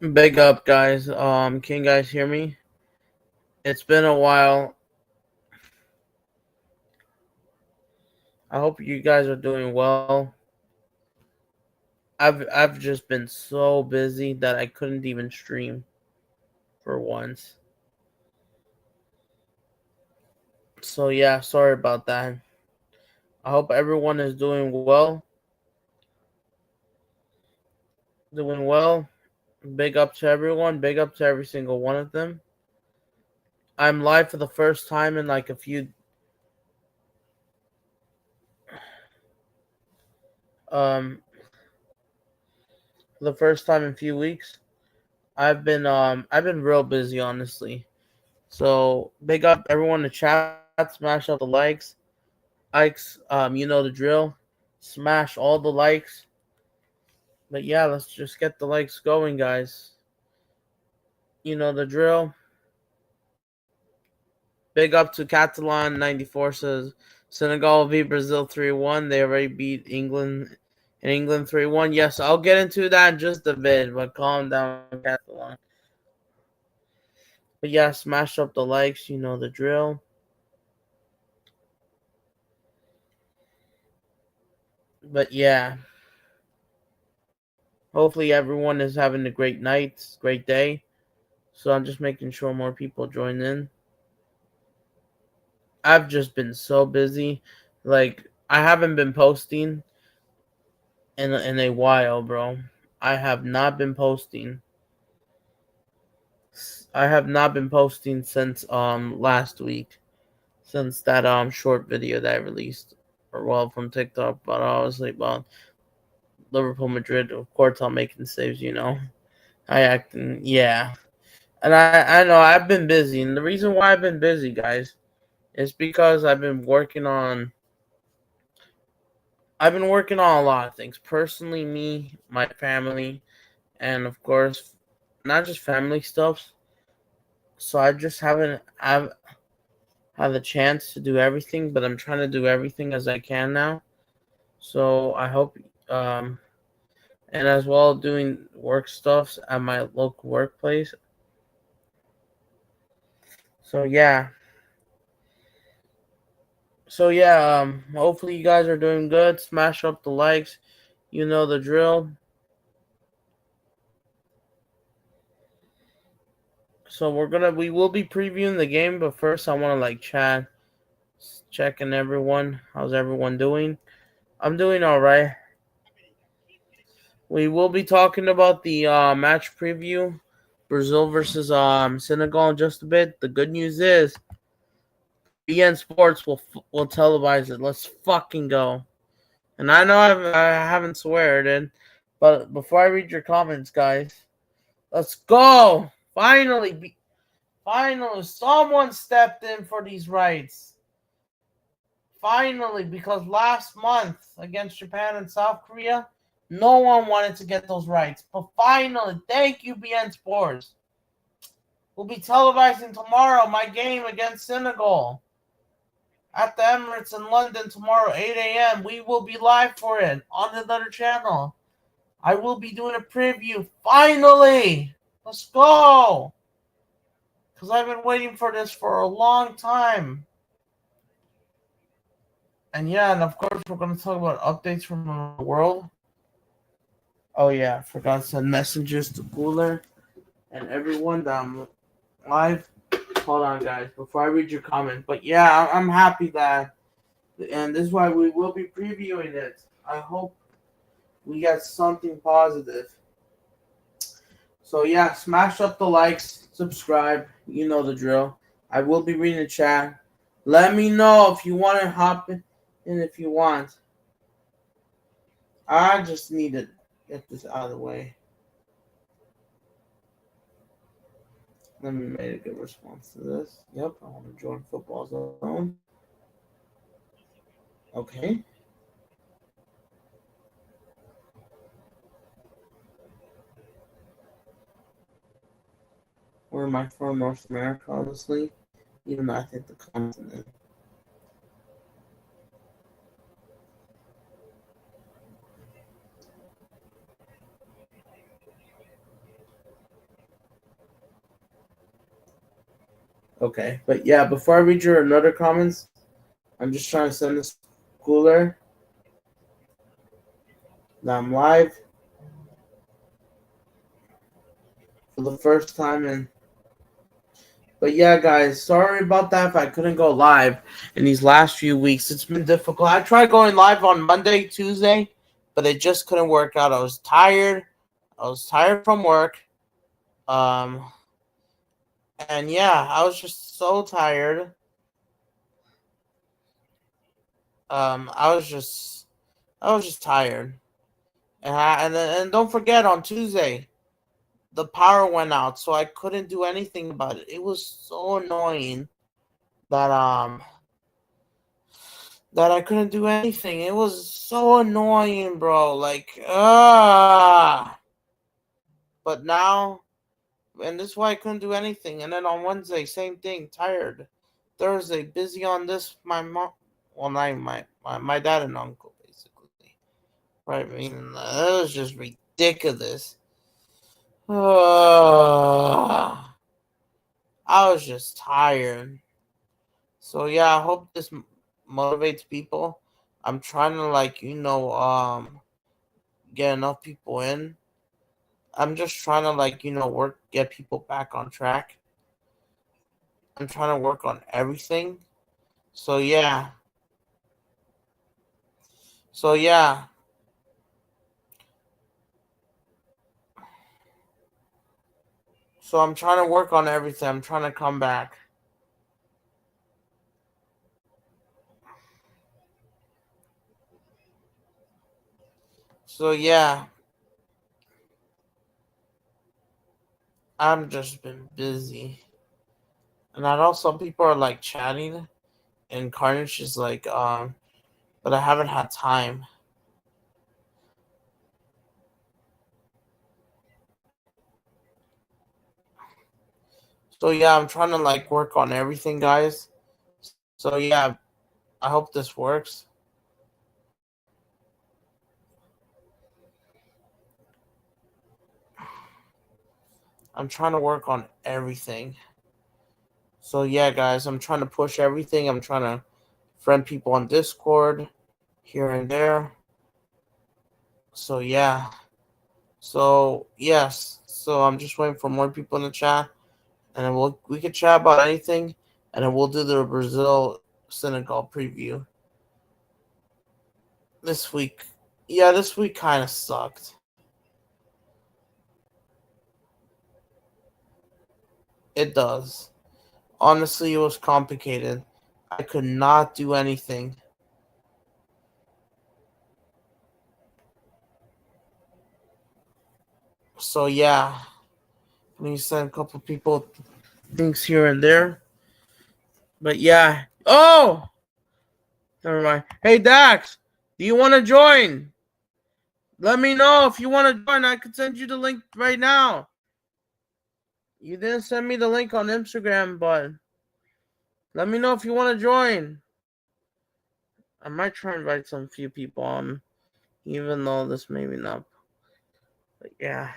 Big up, guys. Can you guys hear me? It's been a while. I hope you guys are doing well. I've just been so busy that I couldn't even stream for once. So yeah, sorry about that. I hope everyone is doing well. Doing well. Big up to everyone. Big up to every single one of them. I'm live for the first time in like um the first time in a few weeks. I've been real busy, honestly. So big up everyone in the chat. Smash up the likes. You know the drill. Smash all the likes. But yeah, let's just get the likes going, guys. You know the drill. Big up to Catalan94 says Senegal v Brazil 3-1. They already beat England in England 3-1. Yes, I'll get into that in just a bit, but calm down, Catalan. But yeah, smash up the likes. You know the drill. But yeah, hopefully everyone is having a great night, great day. So I'm just making sure more people join in. I've just been so busy. Like I haven't been posting in a while, bro. I have not been posting. I have not been posting since last week. Since that short video that I released, or well, from TikTok, but obviously about Liverpool Madrid. Of course I'm making saves, you know. I acting, yeah. And I know I've been busy, and the reason why I've been busy, guys, is because I've been working on a lot of things. Personally, me, my family, and of course, not just family stuff. So I just haven't have had the chance to do everything, but I'm trying to do everything as I can now. So I hope, and as well doing work stuffs at my local workplace. So yeah, hopefully you guys are doing good. Smash up the likes. You know the drill. So we will be previewing the game, but first I want to like chat, checking everyone. How's everyone doing? I'm doing all right. We will be talking about the match preview, Brazil versus Senegal in just a bit. The good news is BN Sports will televise it. Let's fucking go. And I know I haven't sweared in, but before I read your comments, guys, let's go. Finally, someone stepped in for these rights. Finally, because last month against Japan and South Korea, no one wanted to get those rights. But finally, thank you, BN Sports. We'll be televising tomorrow my game against Senegal at the Emirates in London tomorrow, 8 a.m. We will be live for it on another channel. I will be doing a preview. Finally! Let's go! Because I've been waiting for this for a long time. And yeah, and of course, we're going to talk about updates from the world. Oh yeah, I forgot to send messages to Cooler and everyone that I'm live. Hold on, guys, before I read your comment. But yeah, I'm happy that, and this is why we will be previewing it. I hope we get something positive. So yeah, smash up the likes, subscribe. You know the drill. I will be reading the chat. Let me know if you want to hop in if you want. I just need to get this out of the way. Let me make a good response to this. Yep, I want to join Football Zone. Okay. Where am I from? North America, honestly. Even though I think the continent. Okay, but yeah, before I read your another comments, I'm just trying to send this cooler. Now I'm live for the first time in. But yeah, guys, sorry about that if I couldn't go live in these last few weeks. It's been difficult. I tried going live on Monday, Tuesday, but it just couldn't work out. I was tired. I was tired from work. Um, and yeah, I was just so tired. I was just tired. And don't forget on Tuesday, the power went out, so I couldn't do anything about it. It was so annoying that that I couldn't do anything. It was so annoying, bro. Like, But now, and this is why I couldn't do anything. And then on Wednesday, same thing, tired. Thursday, busy on this. My mom, well, not my dad and uncle, basically. Right? I mean, it was just ridiculous. I was just tired. So yeah, I hope this motivates people. I'm trying to get enough people in. I'm just trying to get people back on track. I'm trying to work on everything. So yeah. So yeah. So I'm trying to work on everything. I'm trying to come back. So yeah, I've just been busy. And I know some people are like chatting and Carnage is but I haven't had time. So yeah, I'm trying to work on everything, guys. So yeah, I hope this works. I'm trying to work on everything. So yeah, guys, I'm trying to push everything. I'm trying to friend people on Discord here and there. So yeah. So yes. So I'm just waiting for more people in the chat, and then we can chat about anything, and then we'll do the Brazil Senegal preview this week. Yeah, this week kind of sucked. It does. Honestly, it was complicated. I could not do anything. So yeah, let me send a couple people things here and there. But yeah. Oh, never mind. Hey Dax, do you want to join? Let me know if you want to join. I could send you the link right now. You didn't send me the link on Instagram, but let me know if you want to join. I might try and invite some few people on, even though this maybe not. But yeah.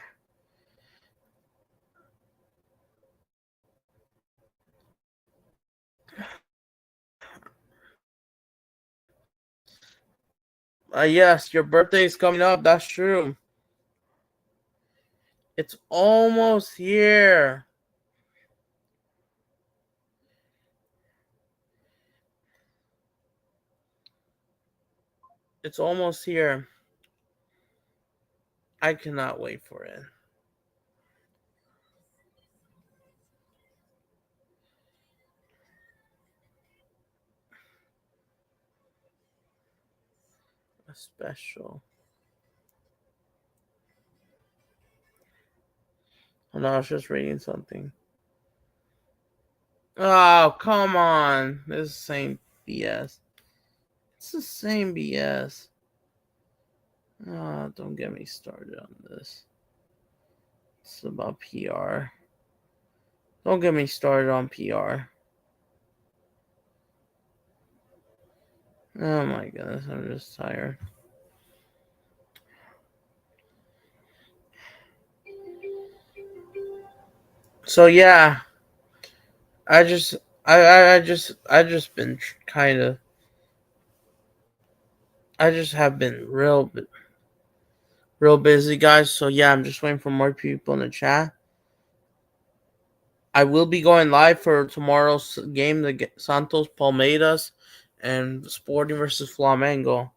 Yes, your birthday is coming up. That's true. It's almost here. It's almost here. I cannot wait for it. A special. Oh, no, I was just reading something. Oh, come on. This is the same BS. It's the same BS. Oh, don't get me started on this. It's about PR. Don't get me started on PR. Oh my goodness, I'm just tired. So yeah, I just I just been kind of. I just have been real busy, guys. So yeah, I'm just waiting for more people in the chat. I will be going live for tomorrow's game, the Santos Palmeiras and Sporting versus Flamengo.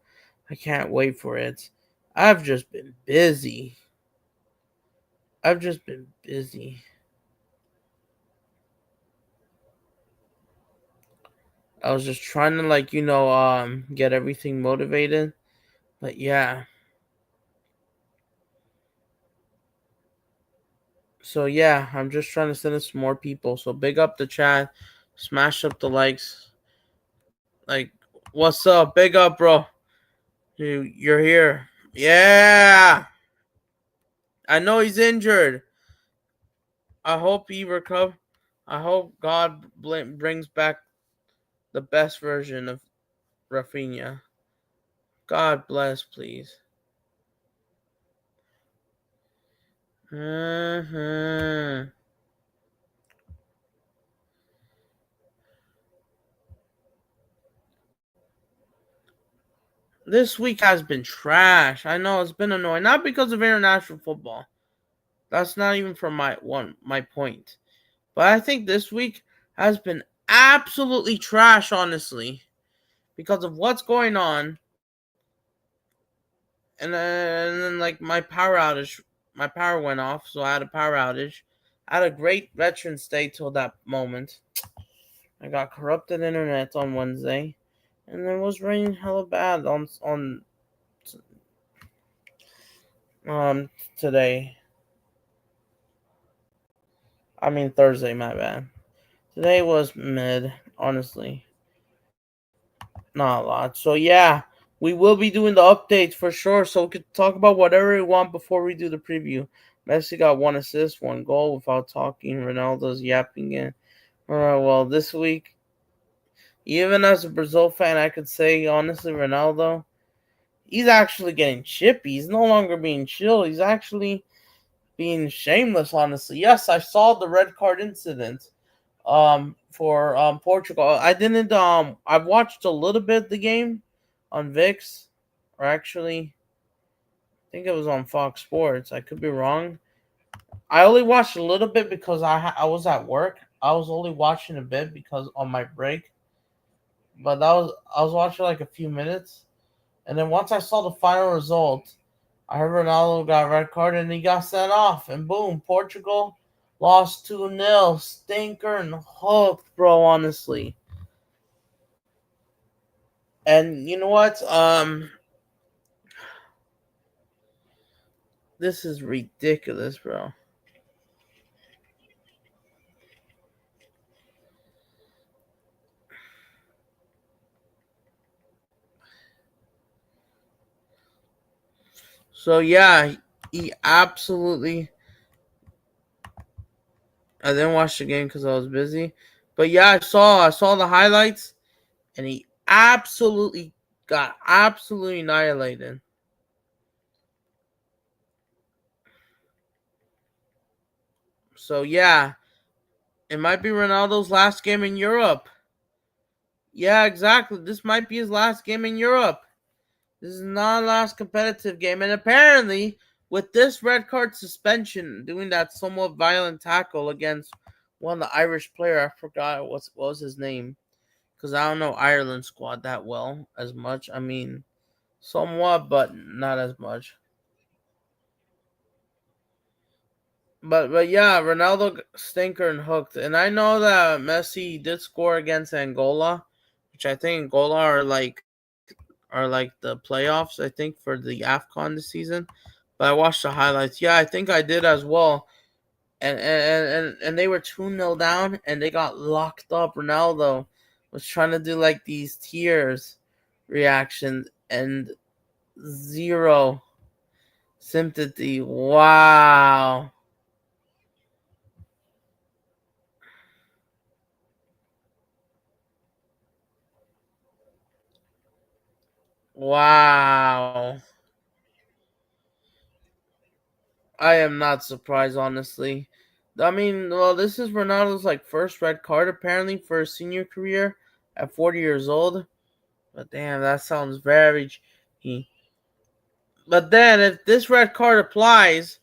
I can't wait for it. I've just been busy. I've just been busy. I was just trying to get everything motivated. But yeah. So yeah, I'm just trying to send it to more people. So big up the chat, smash up the likes. Like, what's up? Big up, bro. You're here. Yeah. I know he's injured. I hope he recover. I hope God brings back the best version of Rafinha. God bless, please. Mm-hmm. This week has been trash. I know it's been annoying. Not because of international football. That's not even from my point. But I think this week has been absolutely trash, honestly, because of what's going on. And then like my power went off, so I had a power outage. I had a great Veterans Day till that moment. I got corrupted internet on Wednesday, and then it was raining hella bad on today. I mean Thursday, my bad. Today was mid, honestly. Not a lot. So yeah, we will be doing the updates for sure. So we could talk about whatever we want before we do the preview. Messi got 1 assist, 1 goal without talking. Ronaldo's yapping in. Alright, well this week, even as a Brazil fan, I could say honestly, Ronaldo, he's actually getting chippy. He's no longer being chill. He's actually being shameless, honestly. Yes, I saw the red card incident for Portugal. I didn't I've watched a little bit of the game on VIX, or actually I think it was on Fox Sports. I could be wrong. I only watched a little bit because I was at work. I was only watching a bit because on my break, but I was watching like a few minutes, and then once I saw the final result, I heard Ronaldo got red card and he got sent off, and boom, Portugal lost 2-0. Stinker and hooked, bro. Honestly, and you know what? This is ridiculous, bro. So yeah, he absolutely. I didn't watch the game because I was busy, but yeah, I saw the highlights, and he absolutely got absolutely annihilated. So yeah, it might be Ronaldo's last game in Europe. Yeah, exactly. This might be his last game in Europe. This is not a last competitive game, and apparently, with this red card suspension, doing that somewhat violent tackle against one of the Irish player, I forgot what was his name, because I don't know Ireland squad that well as much. I mean, somewhat, but not as much. But yeah, Ronaldo stinker and hooked, and I know that Messi did score against Angola, which I think Angola are like the playoffs. I think for the Afcon this season. But I watched the highlights. Yeah, I think I did as well. And they were 2-0 down, and they got locked up. Ronaldo was trying to do like these tears reactions, and zero sympathy. Wow. Wow. I am not surprised, honestly. I mean, well, this is Ronaldo's like first red card apparently for his senior career at 40 years old. But damn, that sounds very cheeky. But then if this red card applies,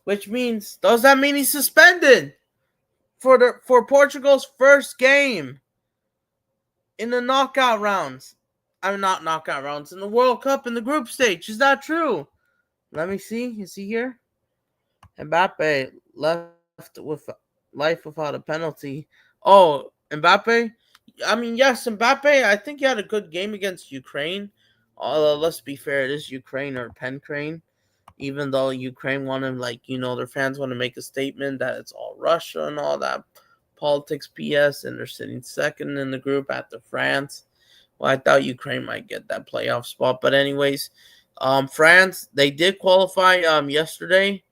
which means does that mean he's suspended for Portugal's first game in the knockout rounds? I mean, not knockout rounds, in the World Cup in the group stage. Is that true? Let me see. Is he here? Mbappe left with life without a penalty. Oh, Mbappe? I mean, yes, Mbappe, I think he had a good game against Ukraine. Let's be fair, it is Ukraine or Pencrane. Even though Ukraine wanted, like, their fans want to make a statement that it's all Russia and all that politics BS, and they're sitting second in the group after France. Well, I thought Ukraine might get that playoff spot, but anyways, France, they did qualify yesterday.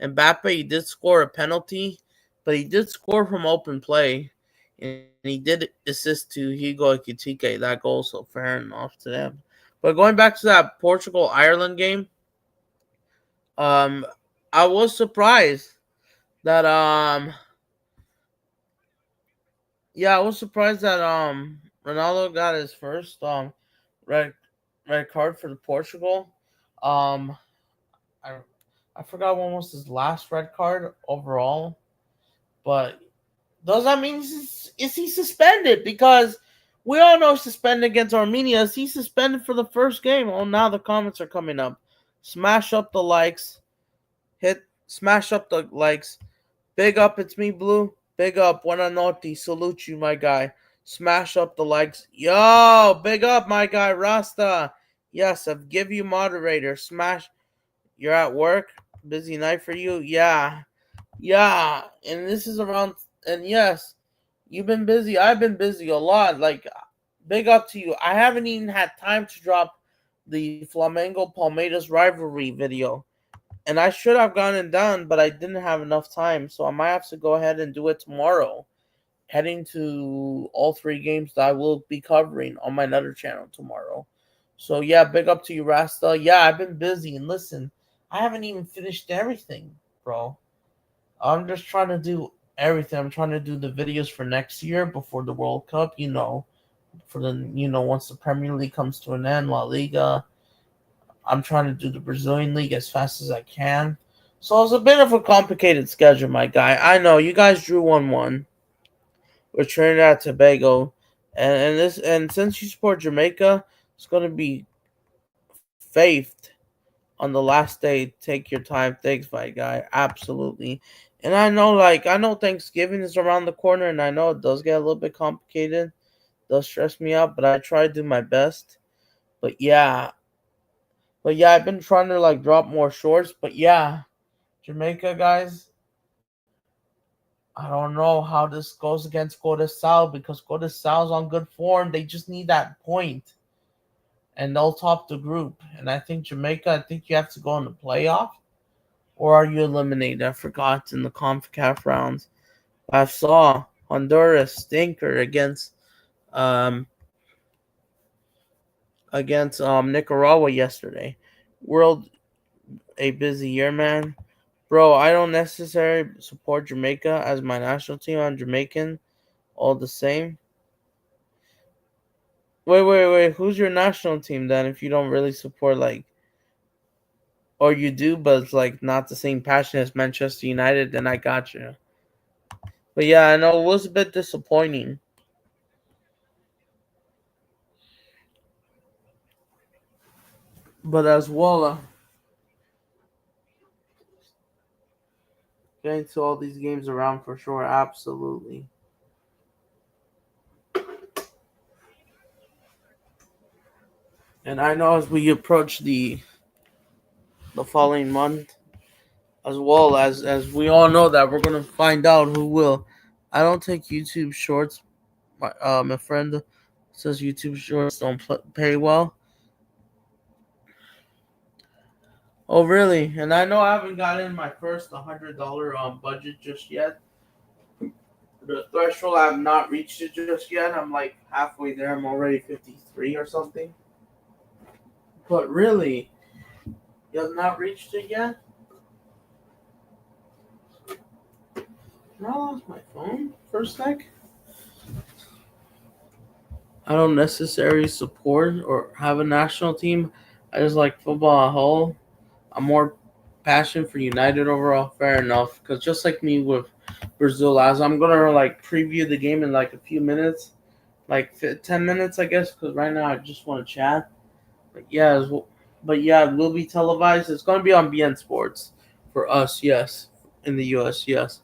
Mbappe, he did score a penalty, but he did score from open play, and he did assist to Hugo Ekitike that goal, so fair enough to them. But going back to that Portugal Ireland game, um, I was surprised that yeah, I was surprised that Ronaldo got his first red red card for the Portugal. Um, I I forgot when was his last red card overall, but does that mean is he suspended? Because we all know suspended against Armenia. Is he suspended for the first game? Oh, now the comments are coming up. Smash up the likes. Smash up the likes. Big up, it's me, Blue. Big up, buena notte. Salute you, my guy. Smash up the likes. Yo, big up, my guy, Rasta. Yes, I've give you moderator. Smash. You're at work? Busy night for you? Yeah. Yeah. And this is around, and yes, you've been busy. I've been busy a lot. Like, big up to you. I haven't even had time to drop the Flamengo Palmeiras rivalry video. And I should have gotten it done, but I didn't have enough time, so I might have to go ahead and do it tomorrow. Heading to all three games that I will be covering on my other channel tomorrow. So yeah, big up to you, Rasta. Yeah, I've been busy, and listen, I haven't even finished everything, bro. I'm just trying to do everything. I'm trying to do the videos for next year before the World Cup, for the once the Premier League comes to an end, La Liga. I'm trying to do the Brazilian league as fast as I can. So it's a bit of a complicated schedule, my guy. I know you guys drew 1-1 with Trinidad and Tobago, and since you support Jamaica, it's going to be faith on the last day. Take your time. Thanks, my guy. Absolutely. And I know Thanksgiving is around the corner, and I know it does get a little bit complicated. It does stress me out, but I try to do my best. But yeah, I've been trying to like drop more shorts. But yeah, Jamaica guys, I don't know how this goes against Codesal because Codesal's on good form. They just need that point, and they'll top the group. And I think Jamaica, I think you have to go in the playoff, or are you eliminated? I forgot in the CONCACAF rounds. I saw Honduras stinker um against Nicaragua yesterday. World a busy year, man. Bro, I don't necessarily support Jamaica as my national team. I'm Jamaican, all the same. Wait. Who's your national team then? If you don't really support or you do, but it's like not the same passion as Manchester United, then I got you. But yeah, I know it was a bit disappointing. But as well, getting to all these games around for sure, absolutely. And I know as we approach the following month, as well as we all know that we're gonna find out who will. I don't take YouTube Shorts. My friend says YouTube Shorts don't pay well. Oh really? And I know I haven't gotten my first $100 budget just yet. The threshold I have not reached it just yet. I'm like halfway there. I'm already 53 or something. But really, you have not reached it yet. I lost my phone for a sec. I don't necessarily support or have a national team. I just like football at whole. I'm more passionate for United overall. Fair enough. Because just like me with Brazil, as I'm gonna like preview the game in like a few minutes, like 10 minutes, I guess. Because right now I just want to chat. But yeah, it will be televised. It's gonna be on BN Sports for us. Yes, in the U.S. Yes,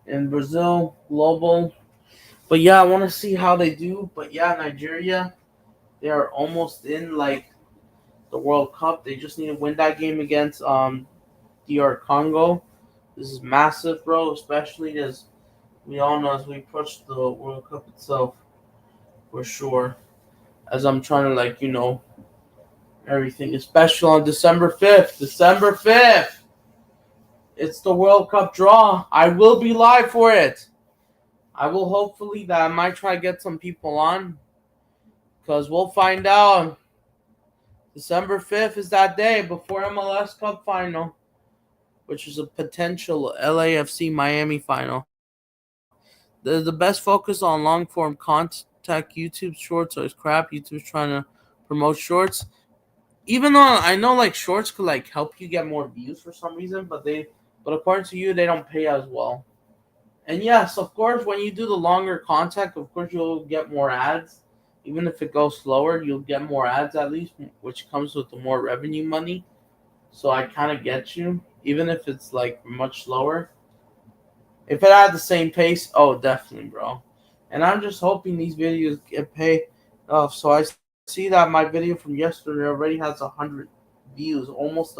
in Brazil, global. But yeah, I want to see how they do. But yeah, Nigeria, they are almost in like the World Cup. They just need to win that game against DR Congo. This is massive, bro. Especially as we all know as we approach the World Cup itself, for sure. As I'm trying to everything is special on December 5th. December 5th. It's the World Cup draw. I will be live for it. I will hopefully that I might try to get some people on because we'll find out. December 5th is that day before MLS Cup final, which is a potential LAFC Miami final. The best focus on long form content. YouTube shorts is crap. YouTube's trying to promote shorts. Even though I know like shorts could like help you get more views for some reason, but according to you they don't pay as well. And yes, of course, when you do the longer content, of course you'll get more ads. Even if it goes slower, you'll get more ads at least, which comes with the more revenue money. So I kind of get you, even if it's like much slower. If it had the same pace, oh, definitely, bro. And I'm just hoping these videos get paid off. So I see that my video from yesterday already has 100 views, almost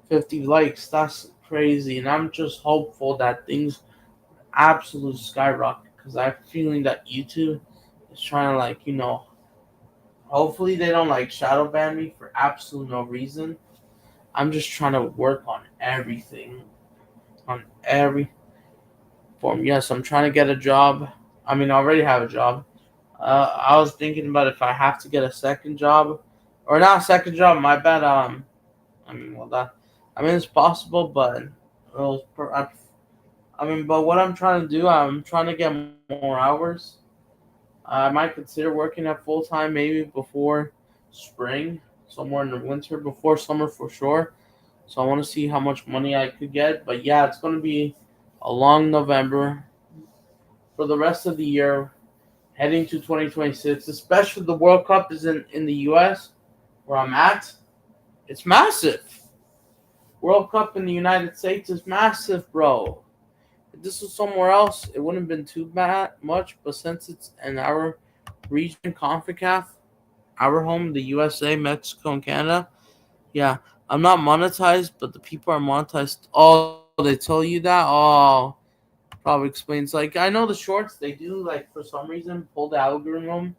50 likes. That's crazy. And I'm just hopeful that things absolute skyrocket because I have a feeling that YouTube is trying to hopefully they don't like shadow ban me for absolute no reason. I'm just trying to work on everything, on every form. Yes, I'm trying to get a job. I mean, I already have a job. I was thinking about if I have to get a second job, or not a second job. My bad. I mean, well, that I mean it's possible, but but what I'm trying to do, I'm trying to get more hours. I might consider working at full time maybe before spring, somewhere in the winter, before summer for sure. So I want to see how much money I could get. But yeah, it's going to be a long November for the rest of the year, heading to 2026. Especially the World Cup is in the U.S. where I'm at. It's massive. World Cup in the United States is massive, bro. If this was somewhere else, it wouldn't have been too bad much. But since it's in our region, CONCACAF, our home, the USA, Mexico, and Canada, yeah, I'm not monetized, but the people are monetized. Oh, they tell you that? Oh, probably explains. Like, I know the shorts, they do, like, for some reason, pull the algorithm.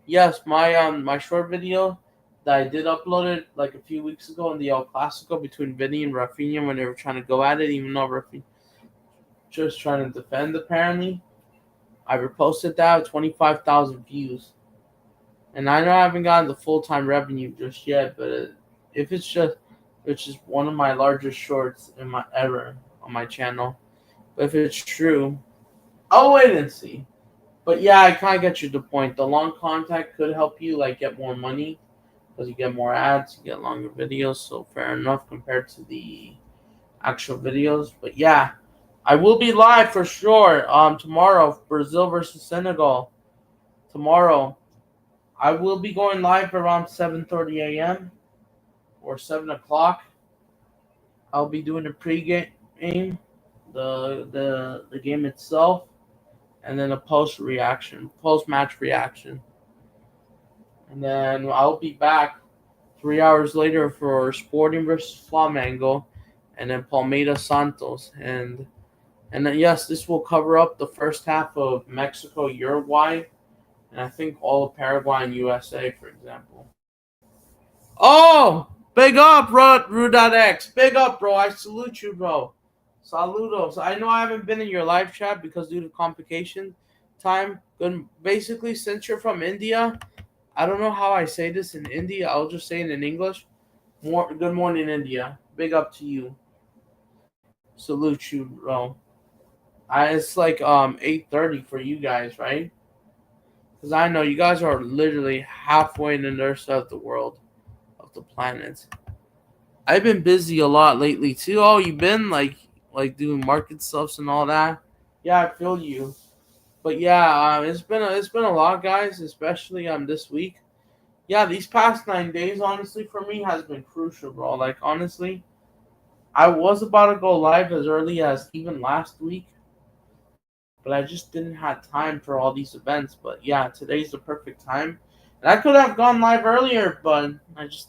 Yes, my short video that I did upload it, like, a few weeks ago in the El Clasico between Vinny and Rafinha when they were trying to go at it, even though Rafinha just trying to defend, apparently. I reposted that with 25,000 views. And I know I haven't gotten the full time revenue just yet, but if it's just, which is one of my largest shorts in my ever on my channel. But if it's true, I'll wait and see. But yeah, I kind of get you the point. The long content could help you like get more money because you get more ads, you get longer videos. So fair enough compared to the actual videos. But yeah, I will be live for sure. Tomorrow, Brazil versus Senegal. Tomorrow, I will be going live around 7:30 a.m. or 7 o'clock. I'll be doing a pregame, the game itself, and then a post match reaction, and then I'll be back 3 hours later for Sporting versus Flamengo, and then Palmeiras Santos, and then yes, this will cover up the first half of Mexico Uruguay, and I think all of Paraguay and USA, for example. Oh, big up, Ru.X. Big up, bro. I salute you, bro. Saludos. I know I haven't been in your live chat because due to complication time. Good. Basically, since you're from India, I don't know how I say this in India. I'll just say it in English. Good morning, India. Big up to you. Salute you, bro. It's like 8:30 for you guys, right? Because I know you guys are literally halfway in the other side of the world, of the planet. I've been busy a lot lately too. Oh, you've been like doing market stuffs and all that. Yeah, I feel you. But yeah, it's been a lot, guys. Especially this week. Yeah, these past 9 days, honestly, for me has been crucial, bro. Like honestly, I was about to go live as early as even last week, but I just didn't have time for all these events. But yeah, today's the perfect time, and I could have gone live earlier, but I just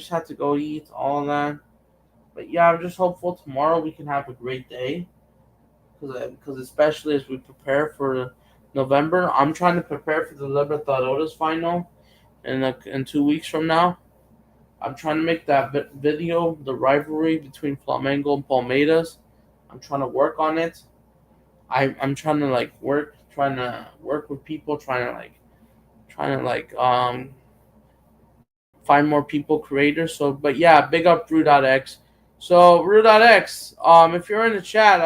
had to go eat all that. But yeah, I'm just hopeful tomorrow we can have a great day, because especially as we prepare for November, I'm trying to prepare for the Libertadores final in 2 weeks from now. I'm trying to make that video, the rivalry between Flamengo and Palmeiras. I'm trying to work on it. I'm trying to trying to work with people, trying to find more people creators. So, but yeah, big up Brew.x. So Brew.x, if you're in the chat,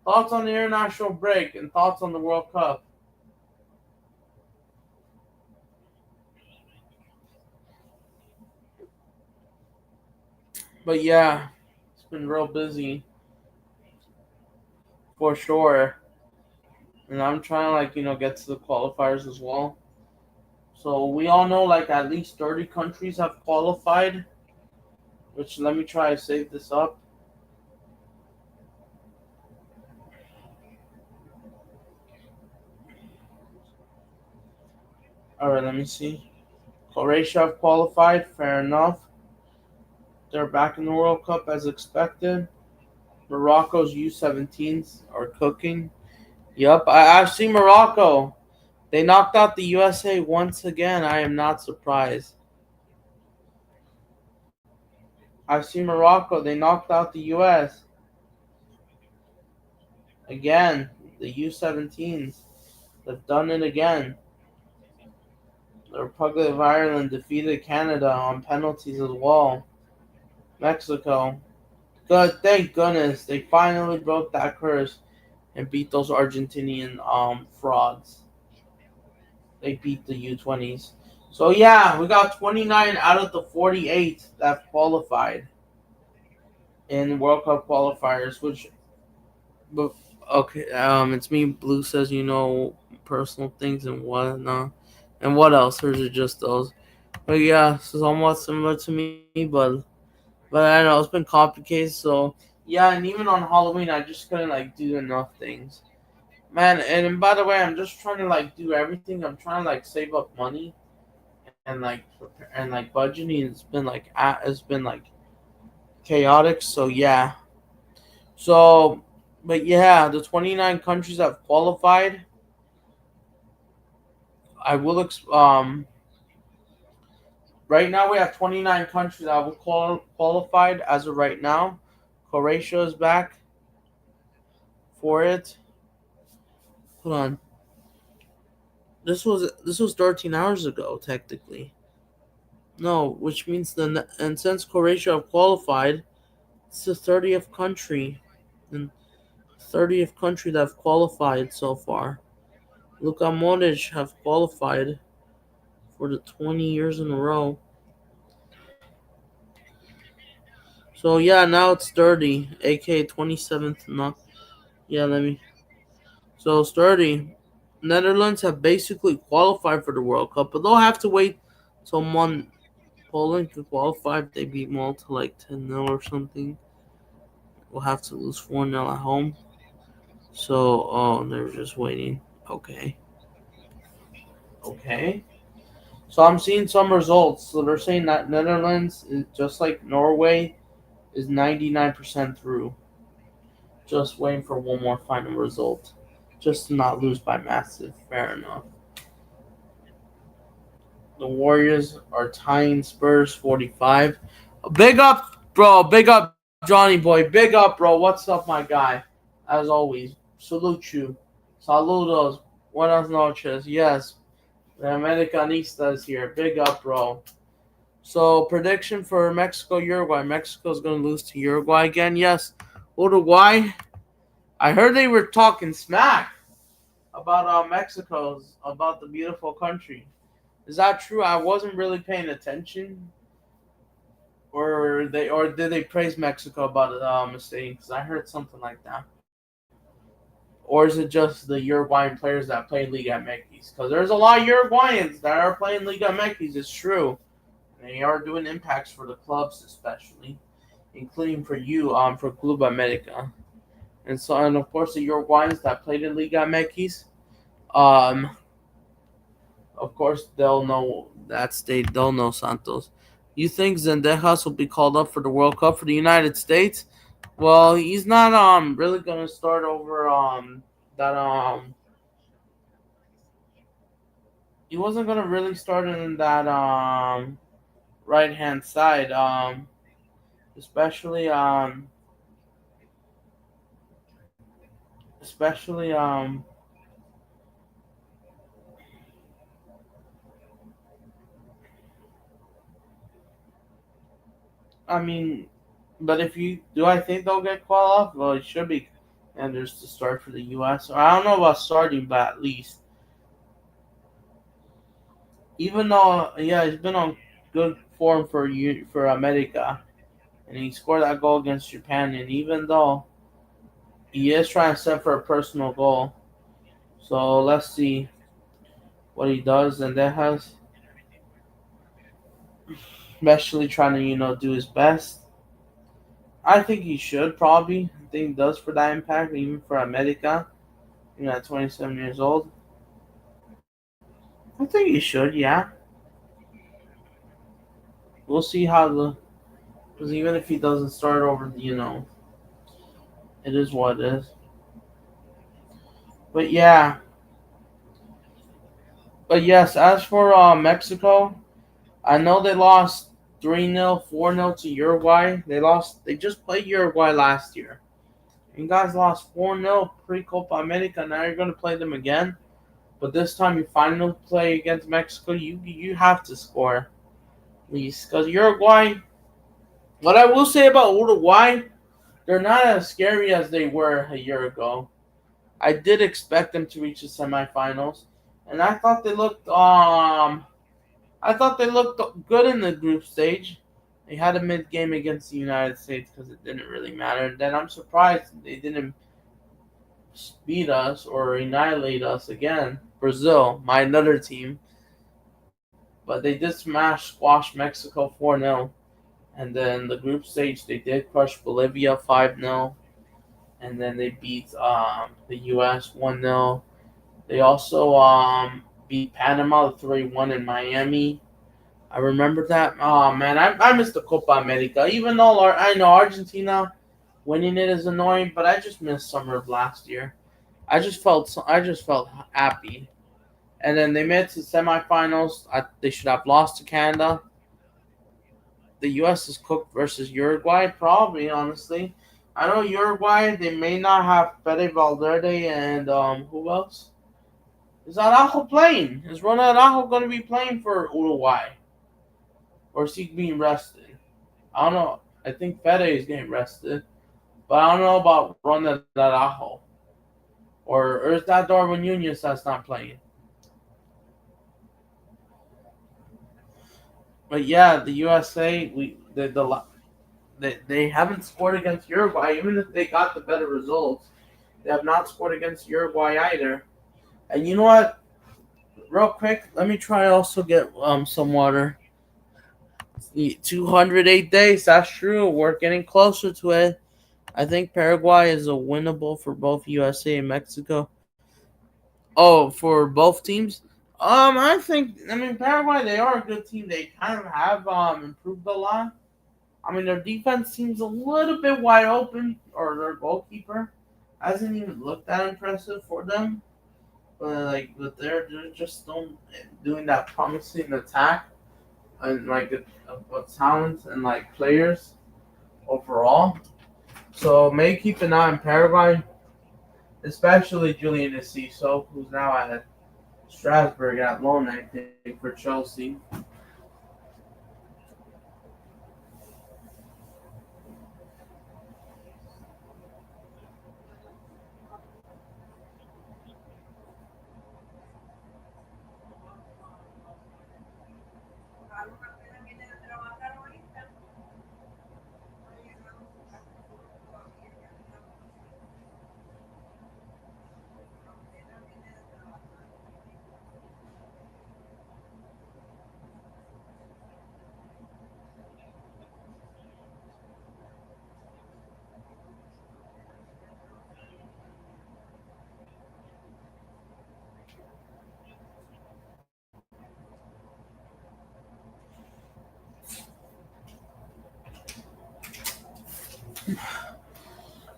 thoughts on the international break and thoughts on the World Cup. But yeah, it's been real busy for sure, and I'm trying to get to the qualifiers as well. So we all know at least 30 countries have qualified. Which let me try to save this up. All right, let me see. Croatia have qualified. Fair enough. They're back in the World Cup as expected. Morocco's U17s are cooking. Yup, I've seen Morocco. They knocked out the USA once again. I am not surprised. I've seen Morocco. They knocked out the US again. The U17s. They've done it again. The Republic of Ireland defeated Canada on penalties as well. Mexico. Good, thank goodness they finally broke that curse and beat those Argentinian frauds. They beat the U20s. So yeah, we got 29 out of the 48 that qualified in World Cup qualifiers. But okay, it's me. Blue says personal things and whatnot, and what else? Or is it just those? But yeah, somewhat similar to me, but I know it's been complicated. So yeah, and even on Halloween, I just couldn't do enough things, man. And by the way, I'm just trying to do everything. I'm trying to save up money and prepare, and budgeting. It's been chaotic. So yeah. So, but yeah, the 29 countries that have qualified. I will. Right now we have 29 countries that have qualified as of right now. Croatia is back for it. Hold on. This was 13 hours ago, technically. No, which means and since Croatia have qualified, it's the 30th country and 30th country that have qualified so far. Luka Modric have qualified for the 20 years in a row. So yeah, now it's 30, aka 27th. Not yeah. Let me. So it's 30. Netherlands have basically qualified for the World Cup, but they'll have to wait till Poland could qualify if they beat Malta 10-0 or something. We'll have to lose 4-0 at home. So, oh, they're just waiting. Okay. Okay. So I'm seeing some results. So they're saying that Netherlands, is just like Norway, is 99% through. Just waiting for one more final result. Just to not lose by massive. Fair enough. The Warriors are tying Spurs 45. Big up, bro. Big up, Johnny boy. Big up, bro. What's up, my guy? As always, salute you. Saludos. Buenas noches. Yes, the Americanista is here. Big up, bro. So, prediction for Mexico, Uruguay. Mexico's going to lose to Uruguay again. Yes, Uruguay I heard they were talking smack about Mexico's about the beautiful country. Is that true? I wasn't really paying attention, or did they praise Mexico about it mistake? Because I heard something like that. Or is it just the Uruguayan players that play Liga MX? Because there's a lot of Uruguayans that are playing Liga MX. It's true. They are doing impacts for the clubs, especially, including for you, for Club America, and of course the Uruguayans that played in Liga MX. Um, of course they'll know that state. They'll know Santos. You think Zendejas will be called up for the World Cup for the United States? Well, he's not really gonna start over that he wasn't gonna really start in that right hand side especially especially I mean, but if you do, I think they'll get qualified. Well, it should be Anders to start for the U.S. I don't know about starting, but at least, even though yeah, he's been on good form for America, and he scored that goal against Japan, and even though he is trying to set for a personal goal, so let's see what he does, and that has especially trying to do his best. I think he should probably. I think he does for that impact, even for America. At 27 years old. I think he should, yeah. We'll see how because even if he doesn't start over, it is what it is. But yeah, but yes, as for Mexico, I know they lost 3-0, 4-0 to Uruguay. They just played Uruguay last year. You guys lost 4-0 pre-Copa America. Now you're going to play them again. But this time you finally play against Mexico. You have to score, at least. Because Uruguay, what I will say about Uruguay, they're not as scary as they were a year ago. I did expect them to reach the semifinals, and I thought they looked good in the group stage. They had a mid game against the United States because it didn't really matter. And then I'm surprised they didn't beat us or annihilate us again. Brazil, my another team, but they did squash Mexico 4-0. And then the group stage, they did crush Bolivia 5-0. And then they beat the U.S. 1-0. They also beat Panama 3-1 in Miami. I remember that. Oh man, I missed the Copa America. Even though I know Argentina winning it is annoying, but I just missed summer of last year. I just felt happy. And then they made it to semifinals. They should have lost to Canada. The U.S. is cooked versus Uruguay, probably, honestly. I know Uruguay, they may not have Fede Valverde and who else? Is Araujo playing? Is Ronald Araujo going to be playing for Uruguay? Or is he being rested? I don't know. I think Fede is getting rested. But I don't know about Ronald Araujo. Or is that Darwin Nunez that's not playing? But yeah, the USA, they haven't scored against Uruguay, even if they got the better results. They have not scored against Uruguay either. And you know what? Real quick, let me try also get some water. 208 days. That's true. We're getting closer to it. I think Paraguay is a winnable for both USA and Mexico. Oh, for both teams. I mean Paraguay. They are a good team. They kind of have improved a lot. I mean, their defense seems a little bit wide open, or their goalkeeper hasn't even looked that impressive for them. But they're just don't doing that promising attack and of talent and like players overall. So may keep an eye on Paraguay, especially Julian Enciso, who's now at Strasbourg at loan, I think, for Chelsea.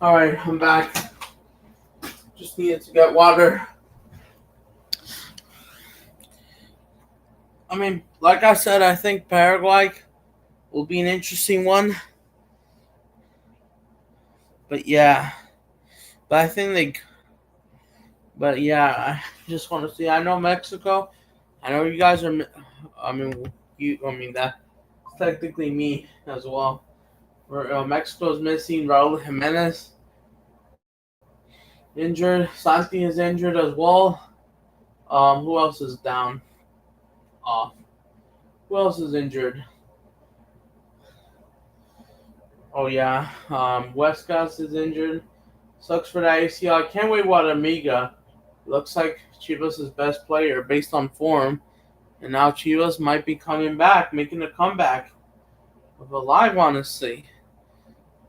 All right, I'm back. Just needed to get water. I mean, like I said, I think Paraguay will be an interesting one. But yeah, but I think they. But yeah, I just want to see. I know Mexico. I know you guys are. I mean, you. I mean that's technically me as well. Mexico's missing Raul Jimenez injured. Santi is injured as well. Who else is down? Off. Who else is injured? Oh yeah. Westcott is injured. Sucks for that ACL. I can't wait what Amiga. Looks like Chivas' best player based on form. And now Chivas might be coming back, making a comeback. Of a live, honestly.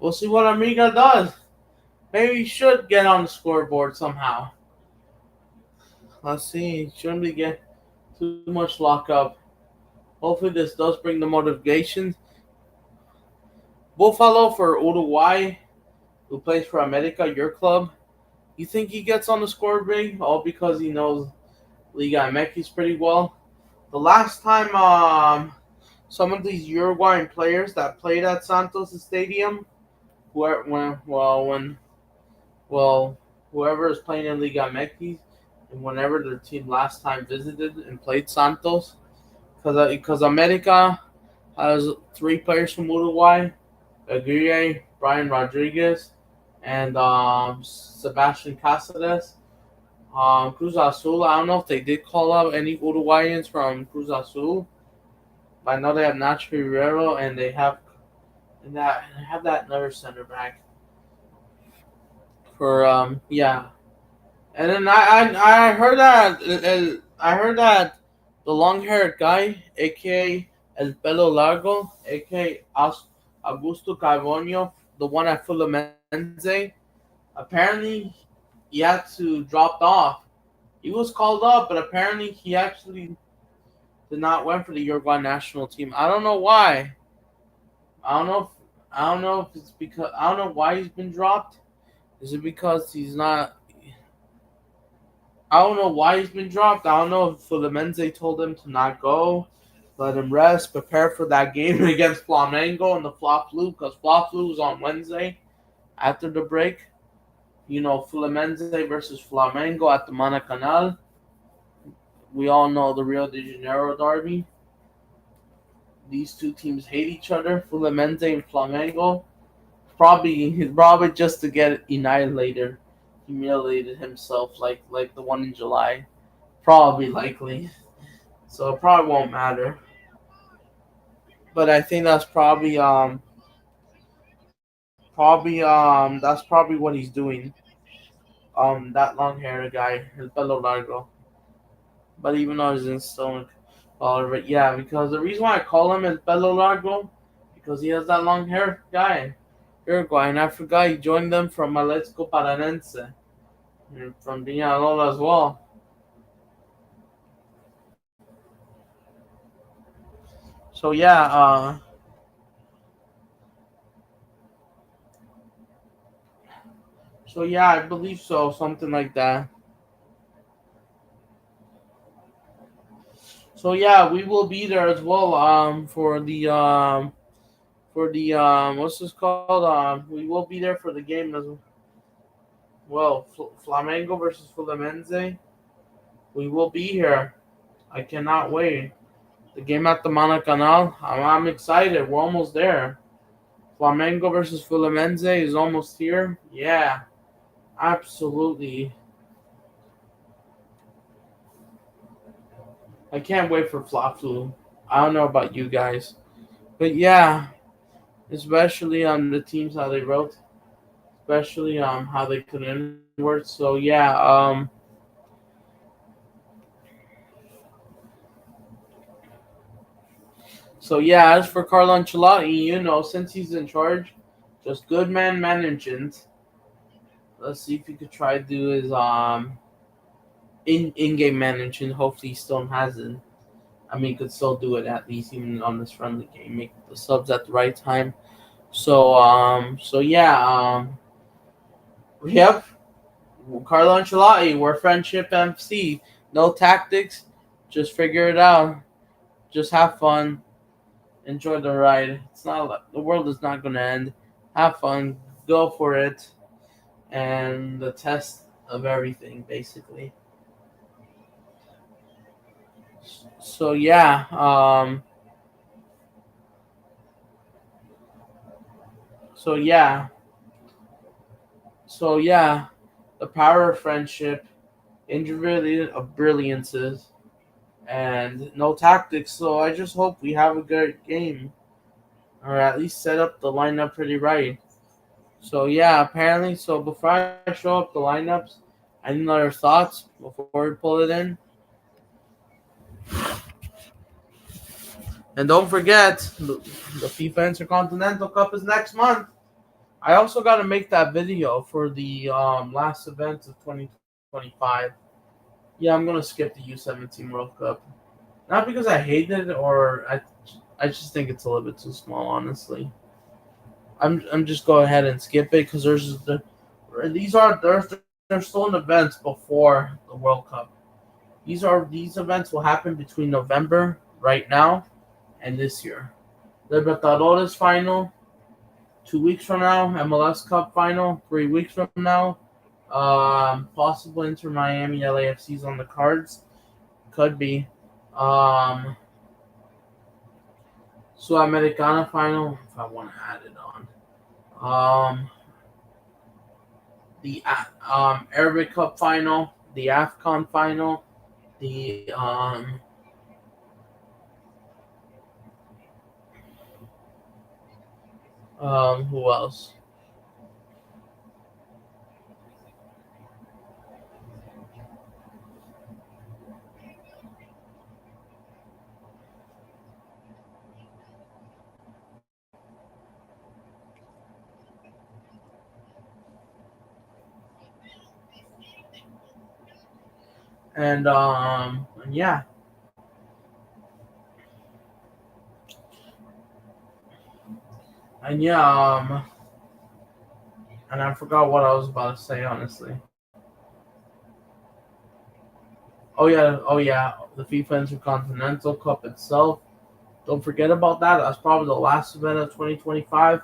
We'll see what Amiga does. Maybe he should get on the scoreboard somehow. Let's see. Shouldn't be get too much lockup. Hopefully this does bring the motivation. Buffalo for Uruguay, who plays for America, your club. You think he gets on the scoreboard all because he knows Liga MX pretty well? The last time some of these Uruguayan players that played at Santos Stadium, well, whoever is playing in Liga MX, and whenever their team last time visited and played Santos, because America has three players from Uruguay: Aguirre, Brian Rodriguez, and Sebastian Cáceres. Cruz Azul, I don't know if they did call out any Uruguayans from Cruz Azul. But I know they have Nacho Guerrero and they have that another center back for yeah. And then I heard that the long haired guy, aka El Pelo Largo, aka Augusto Carbono, the one at Fluminense, apparently he had to drop off. He was called up, but apparently he actually did not went for the Uruguay national team. I don't know why. I don't know. If, I don't know if it's because I don't know why he's been dropped. Is it because he's not? I don't know why he's been dropped. I don't know if Fluminense told him to not go, let him rest, prepare for that game against Flamengo and the Fla Flu, because Fla Flu was on Wednesday after the break. You know, Fluminense versus Flamengo at the Maracanã. We all know the Rio de Janeiro derby. These two teams hate each other, Fluminense and Flamengo. Probably just to get annihilated, humiliated himself like the one in July. Probably likely. So it probably won't matter. But I think that's probably what he's doing. That long haired guy, his pelo largo. But even though he's in stone but yeah, because the reason why I call him El Pelo Largo, because he has that long hair guy, Uruguay, and I forgot he joined them from Atlético Paranense, and from Peñarol as well. So yeah, I believe so, something like that. So yeah, we will be there as well. For the what's this called? We will be there for the game as well. Flamengo versus Fluminense. We will be here. I cannot wait. The game at the Maracanã. I'm excited. We're almost there. Flamengo versus Fluminense is almost here. Yeah, absolutely. I can't wait for Fla-Flu. I don't know about you guys, but yeah, especially on the teams how they wrote, especially how they could inward. So yeah, as for Carlo Ancelotti, since he's in charge, just good man management. Let's see if he could try to do his in game management. Hopefully, he still has it. I mean, he could still do it at least even on this friendly game. Make the subs at the right time. Yep. Carlo Ancelotti, we're friendship MC. No tactics, just figure it out. Just have fun, enjoy the ride. It's not the world is not gonna end. Have fun, go for it, and the test of everything basically. So yeah, so yeah, so yeah, the power of friendship, individual of brilliances, and no tactics. So I just hope we have a good game, or at least set up the lineup pretty right. So yeah, apparently. So before I show up the lineups, any other thoughts before we pull it in? And don't forget, the FIFA Intercontinental Cup is next month. I also got to make that video for the last event of 2025. Yeah, I'm gonna skip the U17 World Cup. Not because I hate it or I just think it's a little bit too small, honestly. I'm just go ahead and skip it because there's still events before the World Cup. These events will happen between November right now and this year. Libertadores final 2 weeks from now, MLS Cup final 3 weeks from now. Possible Inter Miami LAFC's on the cards. Could be. Um, Sudamericana final if I want to add it on. Um, the Arabic Cup final, the AFCON final, the who else? And yeah, and yeah, and I forgot what I was about to say honestly. Oh yeah, the FIFA Intercontinental Cup itself. Don't forget about that. That's probably the last event of 2025.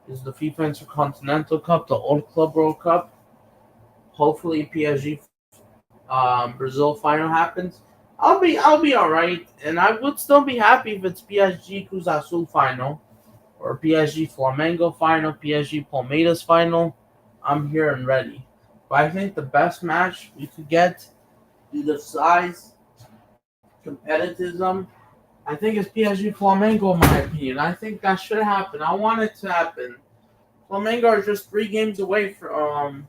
Is the FIFA Intercontinental Cup, the Old Club World Cup. Hopefully, PSG Brazil final happens. I'll be all right, and I would still be happy if it's PSG Cruz Azul final or PSG Flamengo final, PSG Palmeiras final. I'm here and ready. But I think the best match we could get, due to size, competitivism, I think it's PSG Flamengo, in my opinion. I think that should happen. I want it to happen. Flamengo are just 3 games away from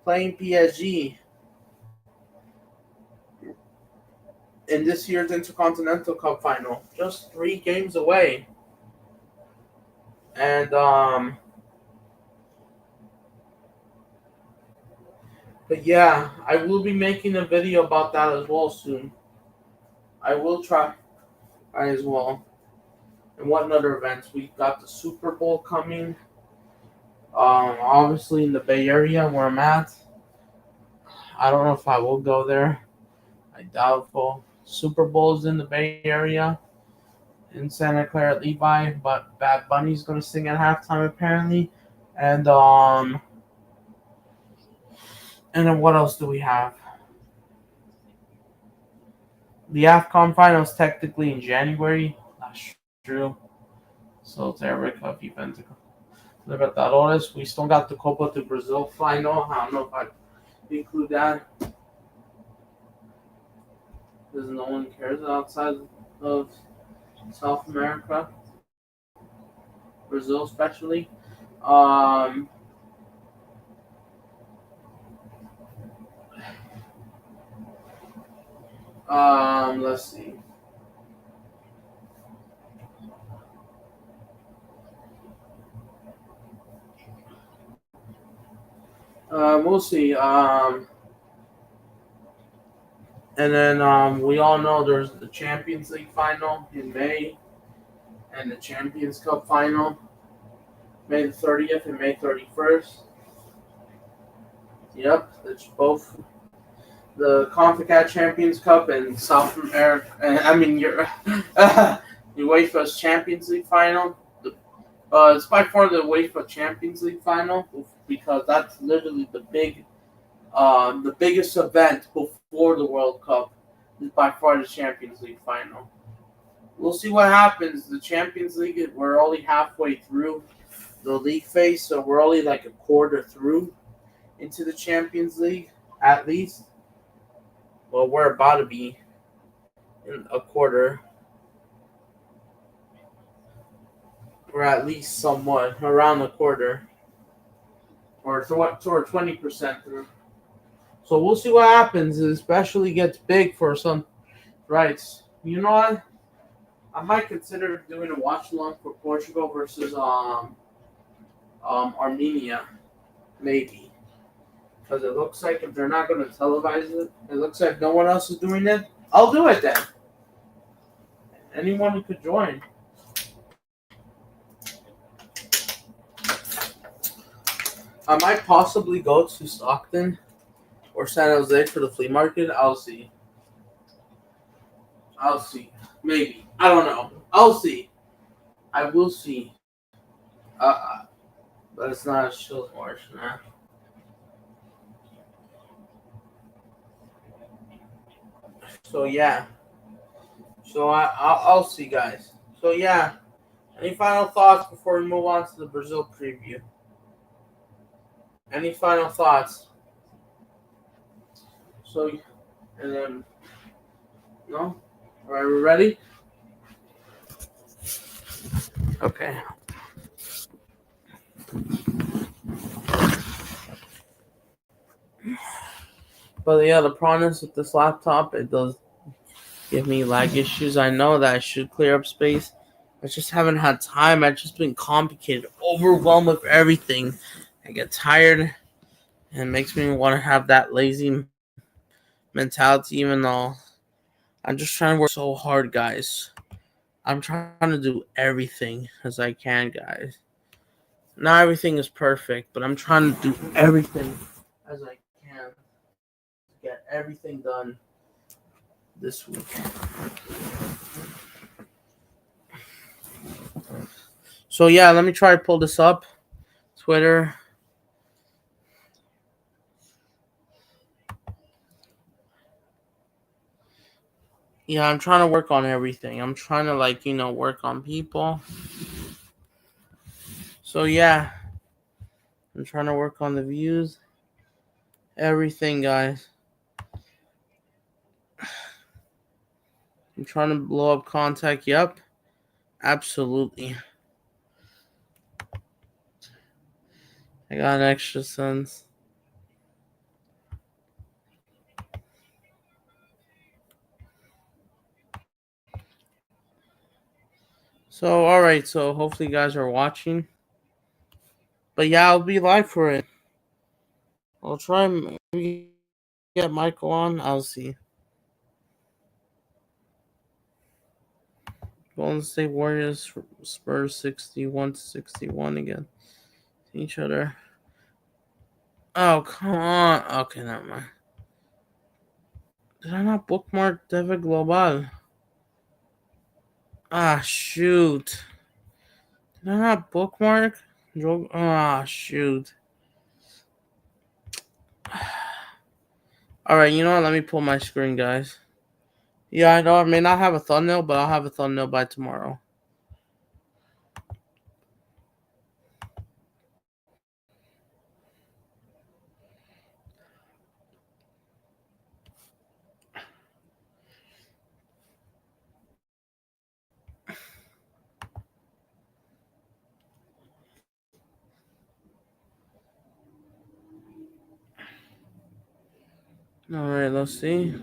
playing PSG in this year's Intercontinental Cup final. Just 3 games away. And but yeah, I will be making a video about that as well soon. I will try as well. And what other events? We got the Super Bowl coming. Obviously in the Bay Area where I'm at. I don't know if I will go there. I doubtful. Super Bowl's in the Bay Area in Santa Clara Levi, but Bad Bunny's gonna sing at halftime apparently. And and then what else do we have? The AFCON finals technically in January. That's true. So it's Arabic Cup event. Libertadores. We still got the Copa do Brazil final. I don't know if I include that because no one cares outside of South America, Brazil especially. Um, let's see. We'll see. And then we all know there's the Champions League final in May and the Champions Cup final. May the 30th and May 31st. Yep, it's both the CONCACAF Champions Cup and South America. I mean, your UEFA's Champions League final. It's by far the UEFA Champions League final because that's literally the biggest event before the World Cup. Is by far the Champions League final. We'll see what happens. The Champions League, we're only halfway through the league phase, so we're only like a quarter through into the Champions League, at least. Well, we're about to be in a quarter. We're at least somewhat around the quarter, or 20% through. So we'll see what happens. It especially gets big for some rights. You know what? I might consider doing a watch along for Portugal versus Armenia, maybe, because it looks like if they're not going to televise it, it looks like no one else is doing it. I'll do it then. Anyone who could join. I might possibly go to Stockton or San Jose for the flea market. I'll see. Maybe. I don't know. I'll see. I will see. But it's not a shield march now. So yeah. So I'll see, guys. So yeah. Any final thoughts before we move on to the Brazil preview? Any final thoughts? So, and then, no? All right, we ready? Okay. But yeah, the problem is with this laptop, it does give me lag issues. I know that I should clear up space. I just haven't had time. I've just been complicated, overwhelmed with everything. I get tired, and it makes me want to have that lazy mentality, even though I'm just trying to work so hard, guys. I'm trying to do everything as I can, guys. Not everything is perfect, but I'm trying to do everything as I can to get everything done this week. So yeah, let me try to pull this up. Twitter. Yeah, I'm trying to work on everything. I'm trying to work on people. So yeah, I'm trying to work on the views. Everything, guys. I'm trying to blow up contact. Yep. Absolutely. I got an extra sense. So, alright. So, hopefully, you guys are watching. But yeah, I'll be live for it. I'll try maybe get Michael on. I'll see. Golden State Warriors, Spurs 61-61 again. Each other. Oh, come on. Okay, never mind. Did I not bookmark David Global? Ah, shoot. Did I not bookmark? Ah, shoot. Alright, you know what? Let me pull my screen, guys. Yeah, I know I may not have a thumbnail, but I'll have a thumbnail by tomorrow. Alright, let's see.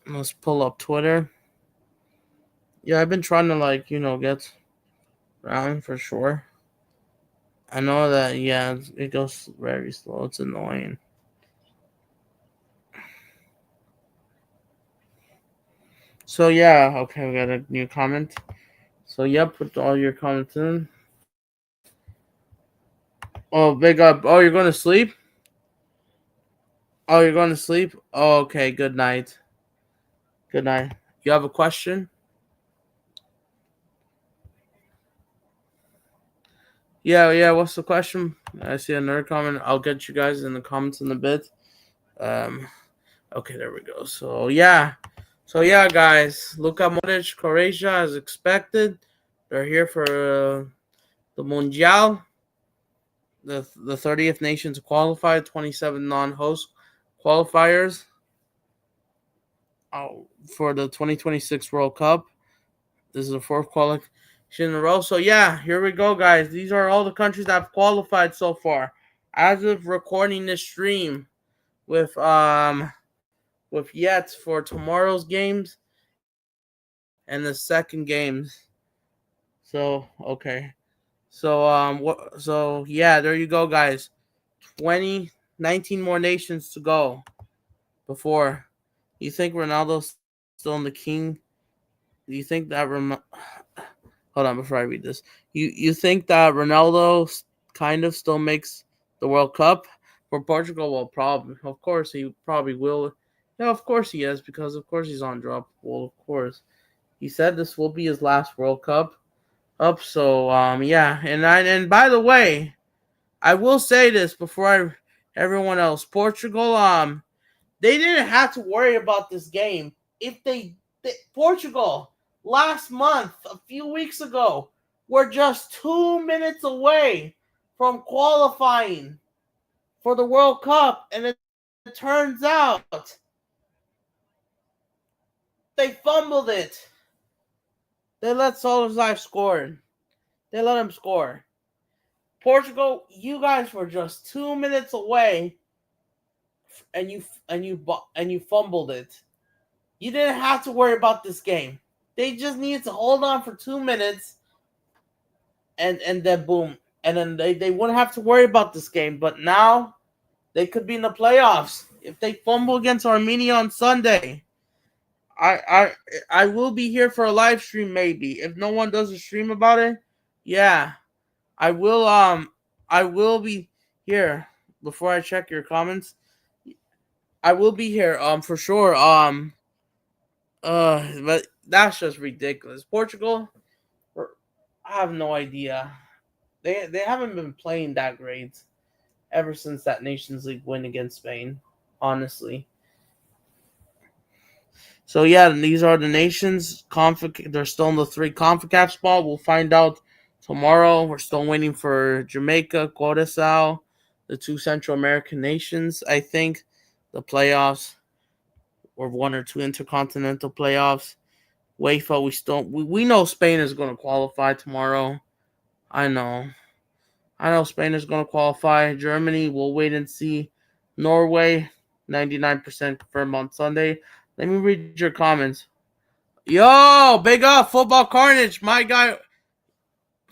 Let's pull up Twitter. Yeah, I've been trying to get around for sure. I know that, yeah, it goes very slow. It's annoying. So, yeah, okay, we got a new comment. So yeah, put all your comments in. Oh, big up. Oh, you're going to sleep? Oh, you're going to sleep? Oh, okay. Good night. Good night. You have a question? Yeah. What's the question? I see another comment. I'll get you guys in the comments in a bit. Um, okay, there we go. So yeah, guys. Luka Modric, Croatia, as expected, they're here for the Mundial, the 30th nation to qualify, 27 non-host qualifiers for the 2026 World Cup. This is the fourth qualification in a row. So yeah, here we go, guys. These are all the countries that have qualified so far, as of recording this stream with yet for tomorrow's games and the second games. So okay. So yeah, there you go, guys. 19 more nations to go before. You think Ronaldo's still in the king? Do you think that hold on before I read this? You think that Ronaldo kind of still makes the World Cup for Portugal? Well, probably. Of course, he probably will. Yeah, of course he is, because of course he's on drop. Well, of course, he said this will be his last World Cup. So yeah, and by the way, I will say this before everyone else. Portugal they didn't have to worry about this game if Portugal last month, a few weeks ago, were just 2 minutes away from qualifying for the World Cup, and it turns out they fumbled it. They let Solskjaer score. They let him score. Portugal, you guys were just 2 minutes away, and you fumbled it. You didn't have to worry about this game. They just needed to hold on for 2 minutes, and then boom, and then they wouldn't have to worry about this game. But now they could be in the playoffs if they fumble against Armenia on Sunday. I I I will be here for a live stream maybe if no one does a stream about it. Yeah, I will. I will be here before I check your comments. I will be here. For sure. But that's just ridiculous. Portugal, I have no idea. They haven't been playing that great ever since that Nations League win against Spain. Honestly. So yeah, these are the nations. They're still in the three CONCACAF spot. We'll find out tomorrow. We're still waiting for Jamaica, Curacao, the two Central American nations. I think the playoffs, or one or two intercontinental playoffs. UEFA, we know Spain is going to qualify tomorrow. I know. I know Spain is going to qualify. Germany, we'll wait and see. Norway, 99% confirmed on Sunday. Let me read your comments. Yo, big up, Football Carnage, my guy.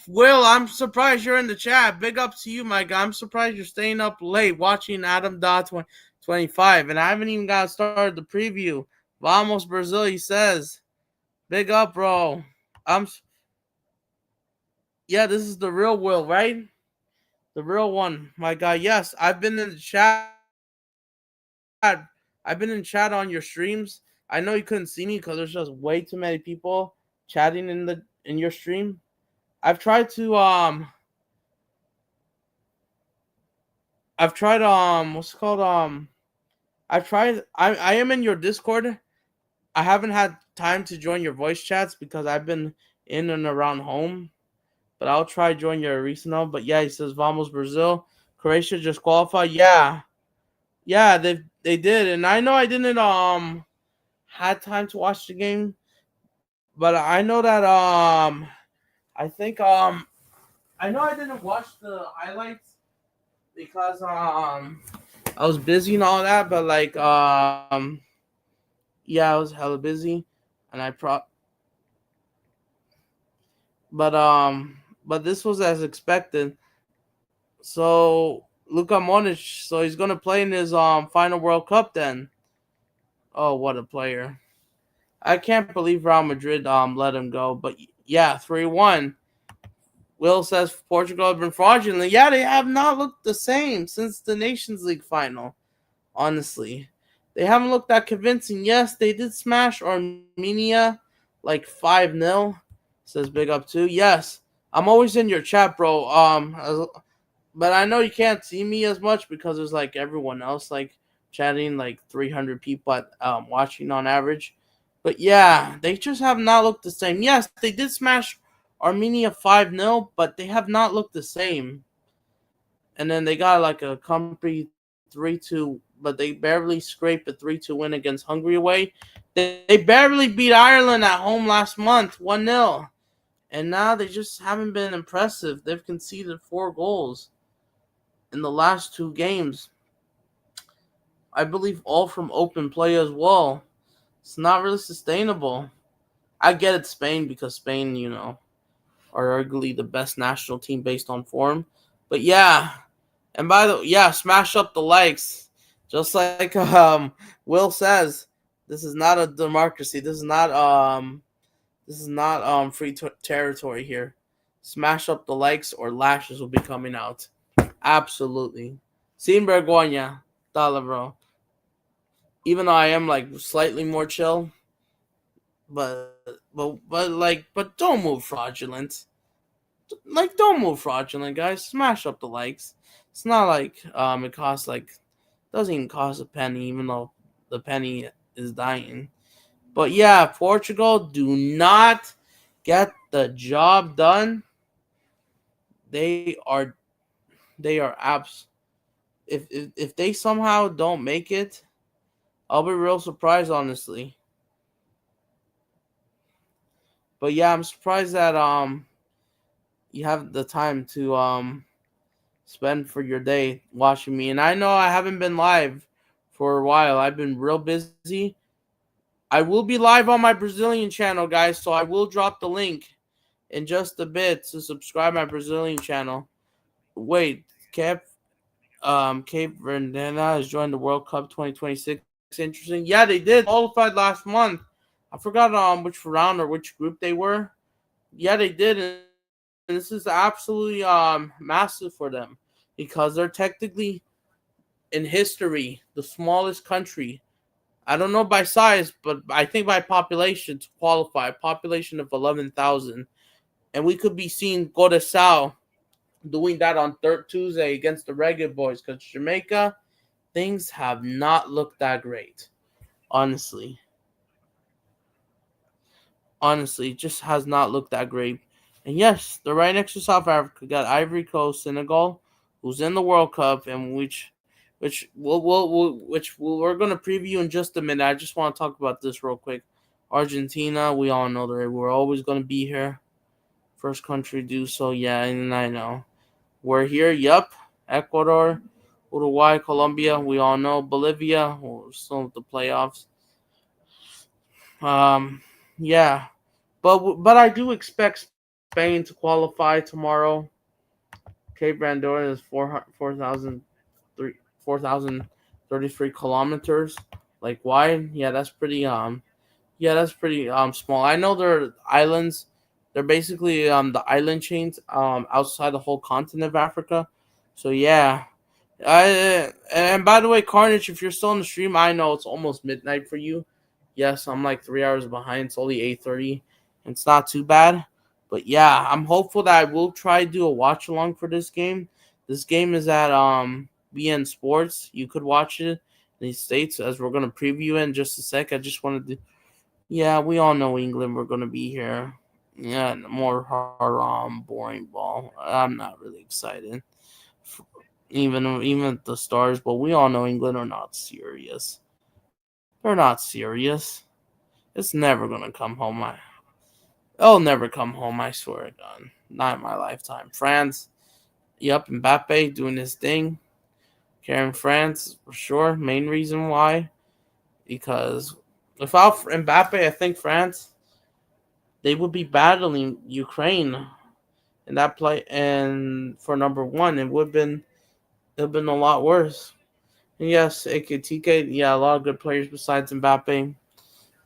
Will, I'm surprised you're in the chat. Big up to you, my guy. I'm surprised you're staying up late watching Adam Dot 25. And I haven't even got started the preview. Vamos, Brazil, he says. Big up, bro. Yeah, this is the real Will, right? The real one, my guy. Yes, I've been in the chat. I've been in chat on your streams. I know you couldn't see me because there's just way too many people chatting in your stream. I've tried to what's it called I am in your Discord. I haven't had time to join your voice chats because I've been in and around home. But I'll try join your recent. But yeah, he says Vamos Brazil. Croatia just qualified. Yeah. Yeah, they did. And I know I didn't had time to watch the game. But I know that I think I know I didn't watch the highlights because I was busy and all that, but like yeah, I was hella busy, and but this was as expected. So Luka Modric, so he's gonna play in his final World Cup then. Oh, what a player! I can't believe Real Madrid let him go, but Yeah, 3-1. Will says Portugal have been fraudulent. Yeah, they have not looked the same since the Nations League final. Honestly, they haven't looked that convincing. Yes, they did smash Armenia like 5-0. Says big up too. Yes, I'm always in your chat, bro. But I know you can't see me as much because there's like everyone else like chatting, like 300 people watching on average. But yeah, they just have not looked the same. Yes, they did smash Armenia 5-0, but they have not looked the same. And then they got like a comfy 3-2, but they barely scraped a 3-2 win against Hungary away. They barely beat Ireland at home last month, 1-0. And now they just haven't been impressive. They've conceded 4 goals in the last 2 games. I believe all from open play as well. It's not really sustainable. I get it, Spain, because Spain, are arguably the best national team based on form. But yeah, and by the smash up the likes, just like Will says. This is not a democracy. This is not free territory here. Smash up the likes or lashes will be coming out. Absolutely. Sin vergüenza, dale, bro. Even though I am like slightly more chill, but don't move fraudulent. Like don't move fraudulent, guys. Smash up the likes. It's not like it costs like doesn't even cost a penny, even though the penny is dying. But yeah, Portugal do not get the job done. They are they are abs. If they somehow don't make it, I'll be real surprised, honestly. But yeah, I'm surprised that you have the time to spend for your day watching me. And I know I haven't been live for a while. I've been real busy. I will be live on my Brazilian channel, guys, so I will drop the link in just a bit to subscribe my Brazilian channel. Wait, Cape Verde has joined the World Cup 2026. Interesting. Yeah, they did. They qualified last month. I forgot which round or which group they were. Yeah, they did, and this is absolutely massive for them because they're technically in history the smallest country. I don't know by size, but I think by population to qualify, a population of 11,000, and we could be seeing Curaçao doing that on third Tuesday against the Reggae Boys because Jamaica things have not looked that great, honestly. Honestly, it just has not looked that great. And yes, they're right next to South Africa. Got Ivory Coast, Senegal, who's in the World Cup, and we're gonna preview in just a minute. I just want to talk about this real quick. Argentina, we all know that we're always gonna be here. First country to do so, yeah, and I know we're here. Yup, Ecuador, Uruguay, Colombia, we all know Bolivia. We're still in the playoffs. Um, yeah, but I do expect Spain to qualify tomorrow. Cape Brandon is 4,033 kilometers like wide. Yeah, that's pretty small. I know they're islands. They're basically the island chains outside the whole continent of Africa. So yeah. And by the way, Carnage, if you're still on the stream, I know it's almost midnight for you. Yes, I'm like 3 hours behind. It's only 8:30. It's not too bad. But yeah, I'm hopeful that I will try to do a watch along for this game. This game is at BN Sports. You could watch it in the States as we're gonna preview it in just a sec. I just wanted to yeah, we all know England we're gonna be here. Yeah, more boring ball. I'm not really excited. Even the stars, but we all know England are not serious. They're not serious. It's never gonna come home. It'll never come home. I swear to God, not in my lifetime. France, yep, Mbappe doing his thing. Carrying France for sure. Main reason why, because without Mbappe, I think France they would be battling Ukraine in that play, and for number one, it would been a lot worse. And yes, AKTK, yeah, a lot of good players besides Mbappe.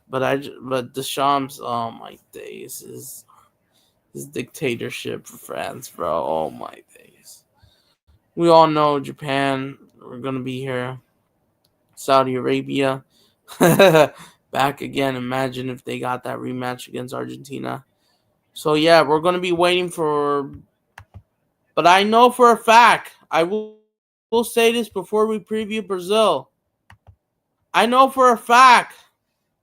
But Deschamps, oh my days, is This dictatorship for France, bro. Oh my days. We all know Japan. We're gonna be here. Saudi Arabia. Back again. Imagine if they got that rematch against Argentina. So yeah, we're gonna be waiting for. But I know for a fact. I will say this before we preview Brazil. I know for a fact.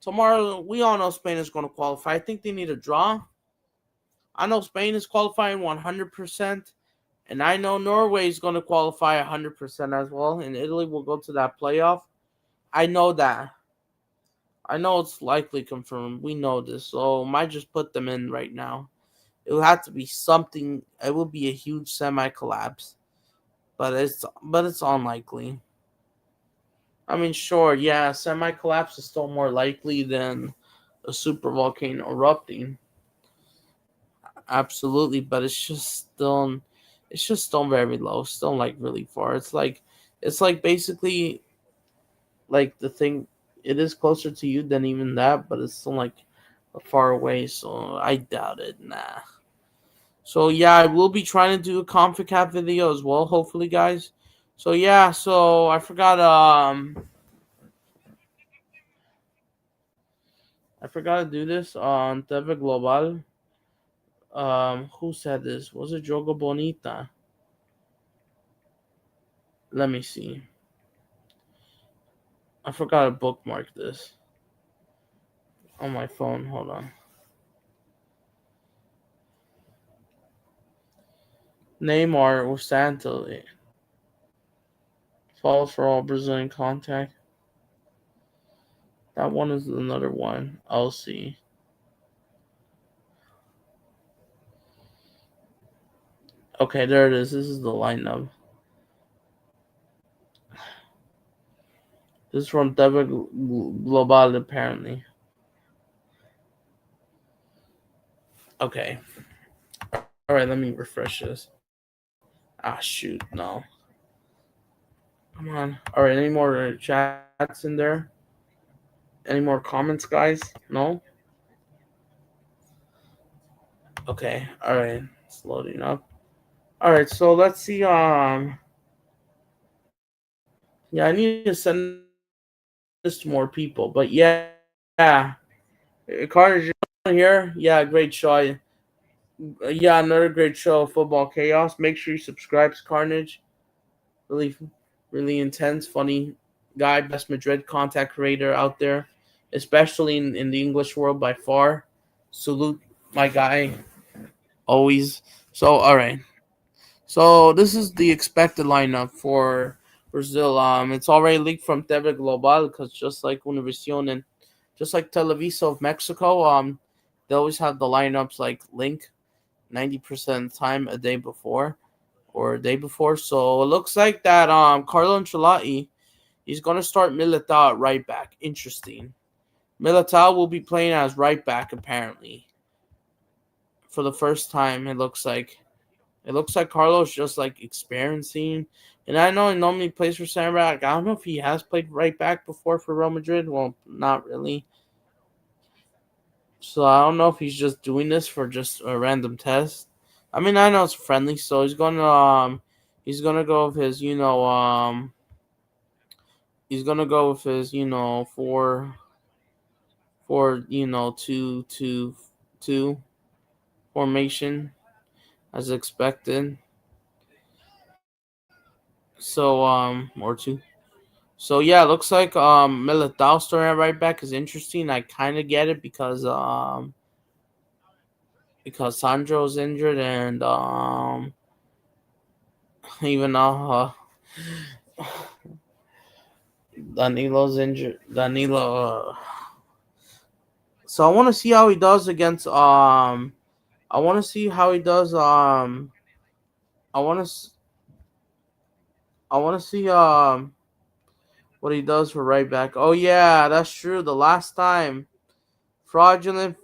Tomorrow, we all know Spain is going to qualify. I think they need a draw. I know Spain is qualifying 100%. And I know Norway is going to qualify 100% as well. And Italy will go to that playoff. I know that. I know it's likely confirmed. We know this. So might just put them in right now. It will have to be something. It will be a huge semi collapse. But it's unlikely. I mean, sure, yeah, semi collapse is still more likely than a super volcano erupting. Absolutely, but it's just still very low, still like really far. It's like basically like the thing. It is closer to you than even that, but it's still like far away. So I doubt it. Nah. So yeah, I will be trying to do a ConfiCap video as well. Hopefully, guys. So yeah, so I forgot to do this on TV Global. Who said this? Was it Jogo Bonita? Let me see. I forgot to bookmark this on my phone. Hold on. Neymar or Santos falls for all Brazilian contact. That one is another one. I'll see. Okay, there it is. This is the lineup. This is from TV Global, apparently. Okay. All right, let me refresh this. Ah, shoot. No. Come on. All right, any more chats in there? Any more comments, guys? No? Okay. All right. It's loading up. All right, so let's see. Yeah, I need to send this to more people, but yeah, Carnage here. Yeah, great show. Yeah, another great show, Football Chaos. Make sure you subscribe to Carnage. Really, really intense, funny guy, best Madrid contact creator out there, especially in the English world by far. Salute my guy, always. So, all right. So this is the expected lineup for Brazil. It's already leaked from TV Global because just like Univision and just like Televisa of Mexico, they always have the lineups like link 90% of the time a day before or a day before. So it looks like that Carlo Ancelotti he's gonna start Militao at right back. Interesting. Militao will be playing as right back apparently for the first time. It looks like Carlos just like experiencing, and I know he normally plays for center back. I don't know if he has played right back before for Real Madrid. Well, not really. So I don't know if he's just doing this for just a random test. I mean, I know it's friendly, so he's gonna go with his he's gonna go with his for 2-2-2 formation as expected. So or two. So yeah, it looks like Militao starting at right back is interesting. I kind of get it because Sandro's injured and even Danilo's injured. So I want to see how he does against I want to see how he does I want to I want to see what he does for right back. Oh yeah, that's true. The last time fraudulent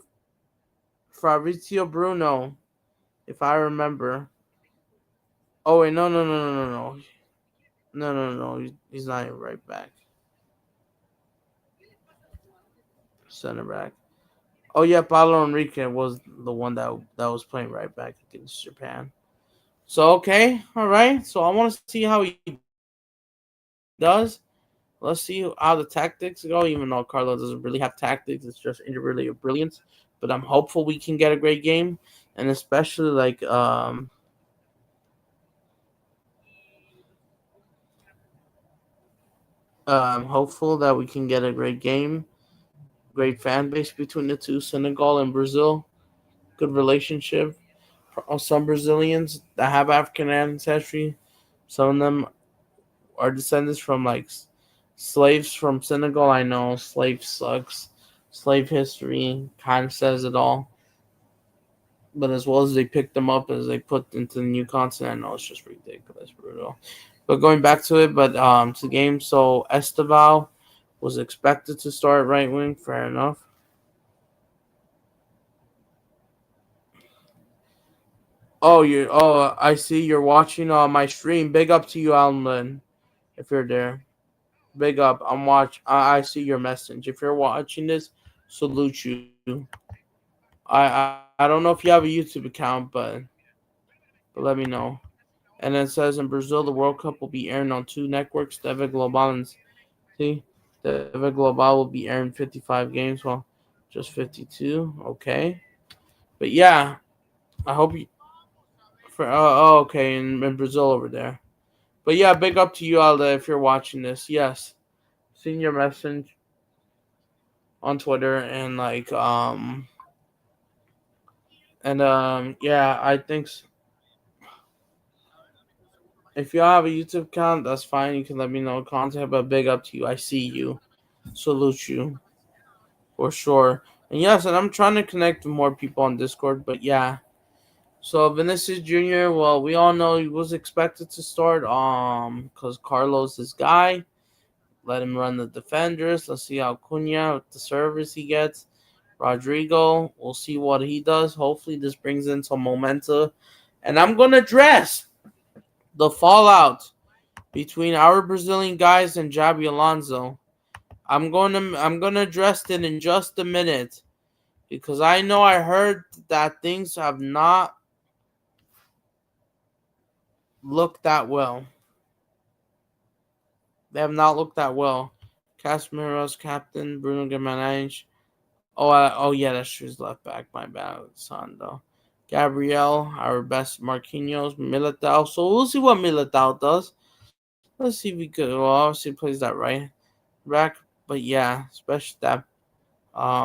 Fabrizio Bruno, if I remember. Oh wait, no, no, no, no, no, no, no, no, no. He's not even right back. Center back. Oh yeah, Paulo Enrique was the one that was playing right back against Japan. So okay, all right. So I want to see how he does. Let's see how the tactics go. Even though Carlo doesn't really have tactics, it's just individually of brilliance. But I'm hopeful we can get a great game, and especially hopeful that we can get a great game, great fan base between the two, Senegal and Brazil. Good relationship. Some Brazilians that have African ancestry, some of them are descendants from slaves from Senegal. I know slave sucks. Slave history kind of says it all. But as well as they picked them up as they put into the new continent, I know it's just ridiculous, brutal. But going back to it, to the game, so Esteval was expected to start right wing. Fair enough. I see you're watching my stream. Big up to you, Alan. If you're there, big up. I see your message. If you're watching this, salute you. I don't know if you have a YouTube account, but let me know. And then it says in Brazil, the World Cup will be airing on two networks, TV Global and see, TV Global will be airing 55 games, well, just 52. Okay, but yeah, I hope you okay in Brazil over there. But yeah, big up to you, Alda, if you're watching this. Yes, seen your message on Twitter yeah, I think if you have a YouTube account, that's fine. You can let me know content, but big up to you. I see you. Salute you for sure. And yes, and I'm trying to connect with more people on Discord, but yeah. So Vinicius Jr., well, we all know he was expected to start because Carlos is guy. Let him run the defenders. Let's see how Cunha with the service he gets. Rodrigo, we'll see what he does. Hopefully this brings in some momentum. And I'm gonna address the fallout between our Brazilian guys and Javi Alonso. I'm gonna address it in just a minute because I know I heard that things have not looked that well. They have not looked that well. Casemiro's captain, Bruno Guimarães. Oh yeah, that's true. Left back. My bad, Sando. Gabriel, our best Marquinhos, Militao. So we'll see what Militao does. Let's see if we could. Well, obviously plays that right back, but yeah, especially that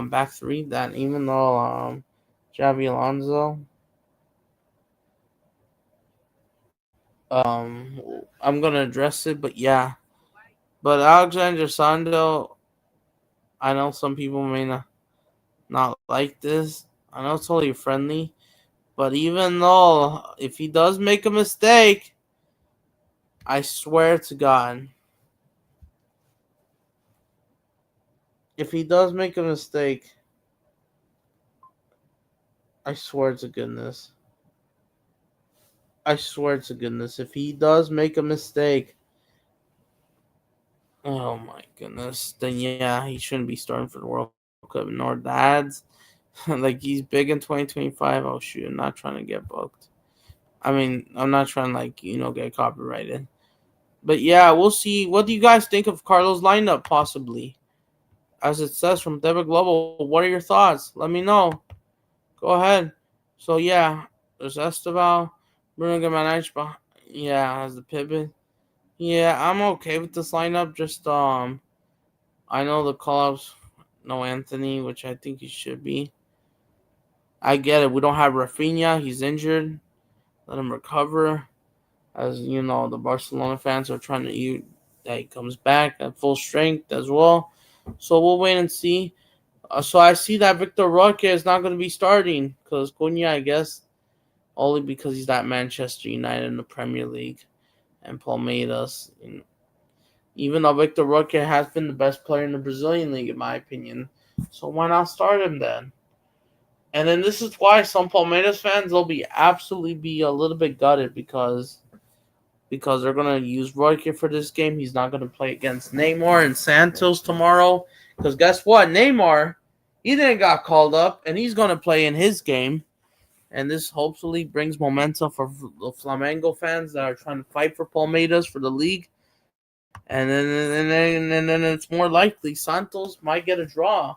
back three. That even though Javi Alonso, I'm gonna address it, but yeah. But Alexander Sando, I know some people may not like this. I know it's only friendly, but even though if he does make a mistake, I swear to God, if he does make a mistake, I swear to goodness. I swear to goodness, if he does make a mistake, oh my goodness, then yeah, he shouldn't be starting for the World Cup. Nor dads. Like he's big in 2025. Oh shoot, I'm not trying to get booked. I mean, I'm not trying to get copyrighted. But yeah, we'll see. What do you guys think of Carlos' lineup possibly? As it says from David Global, what are your thoughts? Let me know. Go ahead. So yeah, there's Esteval, Bruno Guimarães. Yeah, has the pivot. Yeah, I'm okay with this lineup. Just I know the call-ups. No Anthony, which I think he should be. I get it. We don't have Rafinha. He's injured. Let him recover. As you know, the Barcelona fans are trying to that he comes back at full strength as well. So we'll wait and see. So I see that Victor Roque is not going to be starting because Cunha, I guess, only because he's at Manchester United in the Premier League and Palmeiras. And even though Victor Roque has been the best player in the Brazilian league, in my opinion, so why not start him then? And then this is why some Palmeiras fans will be a little bit gutted because they're gonna use Roque for this game. He's not gonna play against Neymar and Santos tomorrow. Because guess what, Neymar, He didn't got called up, and he's gonna play in his game. And this hopefully brings momentum for the Flamengo fans that are trying to fight for Palmeiras for the league. And then it's more likely Santos might get a draw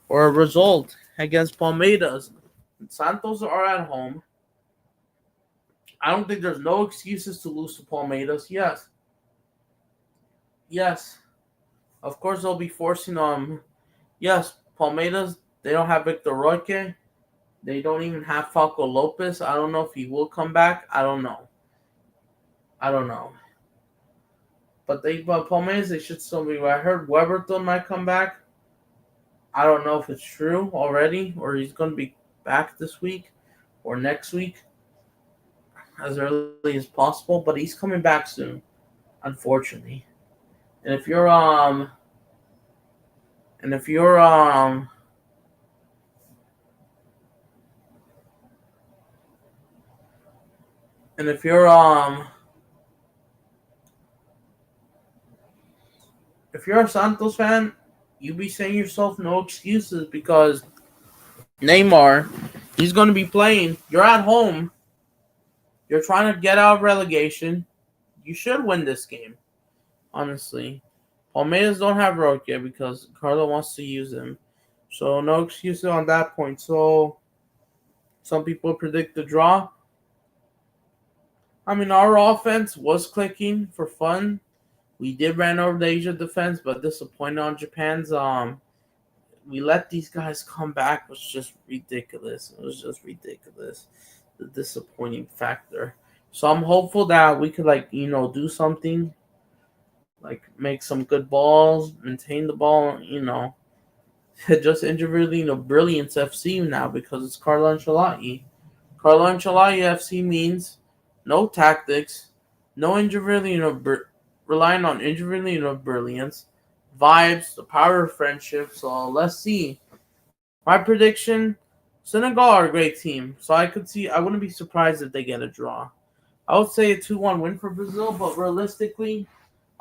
or a result against Palmeiras. Santos are at home. I don't think there's no excuses to lose to Palmeiras. Yes. Of course, they'll be forcing Yes, Palmeiras. They don't have Victor Roque. They don't even have Falco Lopez. I don't know if he will come back. I don't know. But Palmeiras, they should still be. I heard Weberton might come back. I don't know if it's true already or he's going to be back this week or next week as early as possible. But he's coming back soon, unfortunately. And if you're and if you're and if you're a Santos fan, you be saying yourself no excuses because Neymar, he's going to be playing. You're at home. You're trying to get out of relegation. You should win this game, honestly. Palmeiras don't have Roque because Carlo wants to use him. So no excuses on that point. So some people predict the draw. I mean, our offense was clicking for fun. We did ran over the Asia defense, but disappointed on Japan's. We let these guys come back was just ridiculous. It was just ridiculous. The disappointing factor. So I'm hopeful that we could do something, like make some good balls, maintain the ball, just interviewing Brilliance FC now because it's Carlo Ancelotti. Carlo Ancelotti FC means no tactics, no interviewing relying on interviewing brilliance, vibes, the power of friendship. So let's see. My prediction: Senegal are a great team, so I wouldn't be surprised if they get a draw. I would say a 2-1 win for Brazil, but realistically,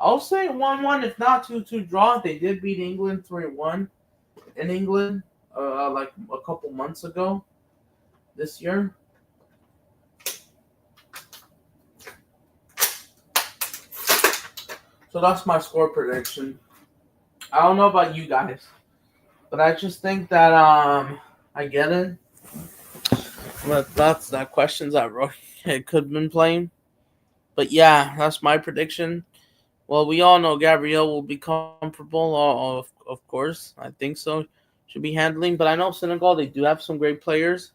I'll say 1-1, if not 2-2 draw. They did beat England 3-1 in England, like a couple months ago this year. So that's my score prediction. I don't know about you guys, but I just think that I get it. But that's that questions that Roy could have been playing. But yeah, that's my prediction. Well, we all know Gabriel will be comfortable, of course. I think so. Should be handling. But I know Senegal, they do have some great players.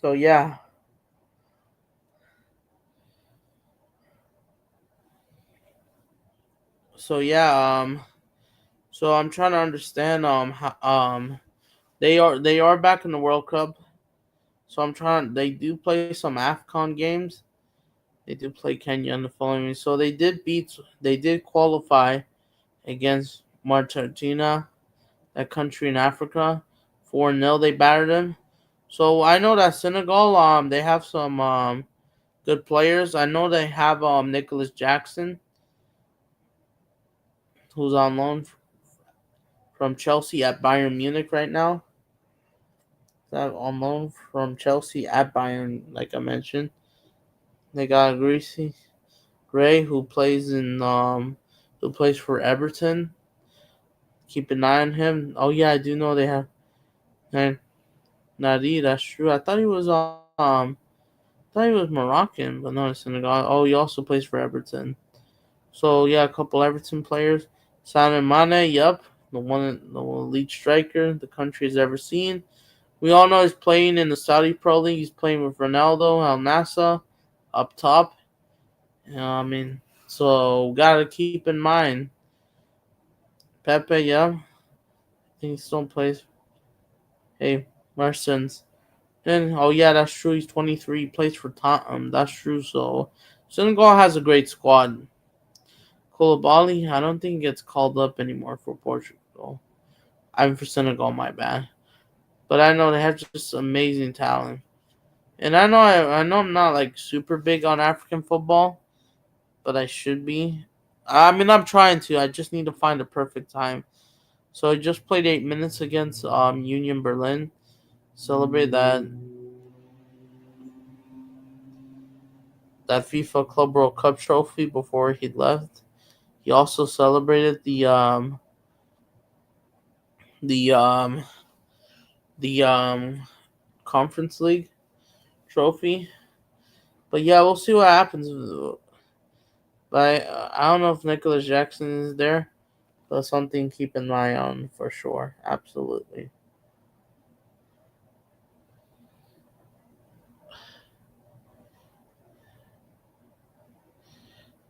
So yeah. So yeah, so I'm trying to understand how, they are back in the World Cup. So they do play some AFCON games. They did play Kenya in the following week. So they did qualify against Martina, that country in Africa. 4-0 they battered them. So I know that Senegal, they have some good players. I know they have Nicholas Jackson, who's on loan from Chelsea at Bayern Munich right now. That on loan from Chelsea at Bayern, like I mentioned. They got Greasy Gray, who plays for Everton. Keep an eye on him. Oh yeah, I do know they have Nadi. That's true. I thought he was Moroccan, but not Senegal. Oh, he also plays for Everton. So yeah, a couple Everton players. Sadio Mane, yep, the elite striker the country has ever seen. We all know he's playing in the Saudi Pro League. He's playing with Ronaldo, Al Nassr, up top. I mean, so gotta keep in mind Pepe. Yeah, I think he still plays. Hey, Marsens. And oh yeah, that's true. He's 23. He plays for Tottenham. That's true. So Senegal has a great squad. Koulibaly, I don't think he gets called up anymore for Portugal. I'm for Senegal, my bad. But I know they have just amazing talent. And I know I'm not like super big on African football, but I should be. I mean, I'm trying to. I just need to find the perfect time. So he just played 8 minutes against Union Berlin. Celebrated that FIFA Club World Cup trophy before he left. He also celebrated the um the Conference League trophy. But yeah, we'll see what happens. But I don't know if Nicholas Jackson is there. But something to keep an eye on for sure. Absolutely.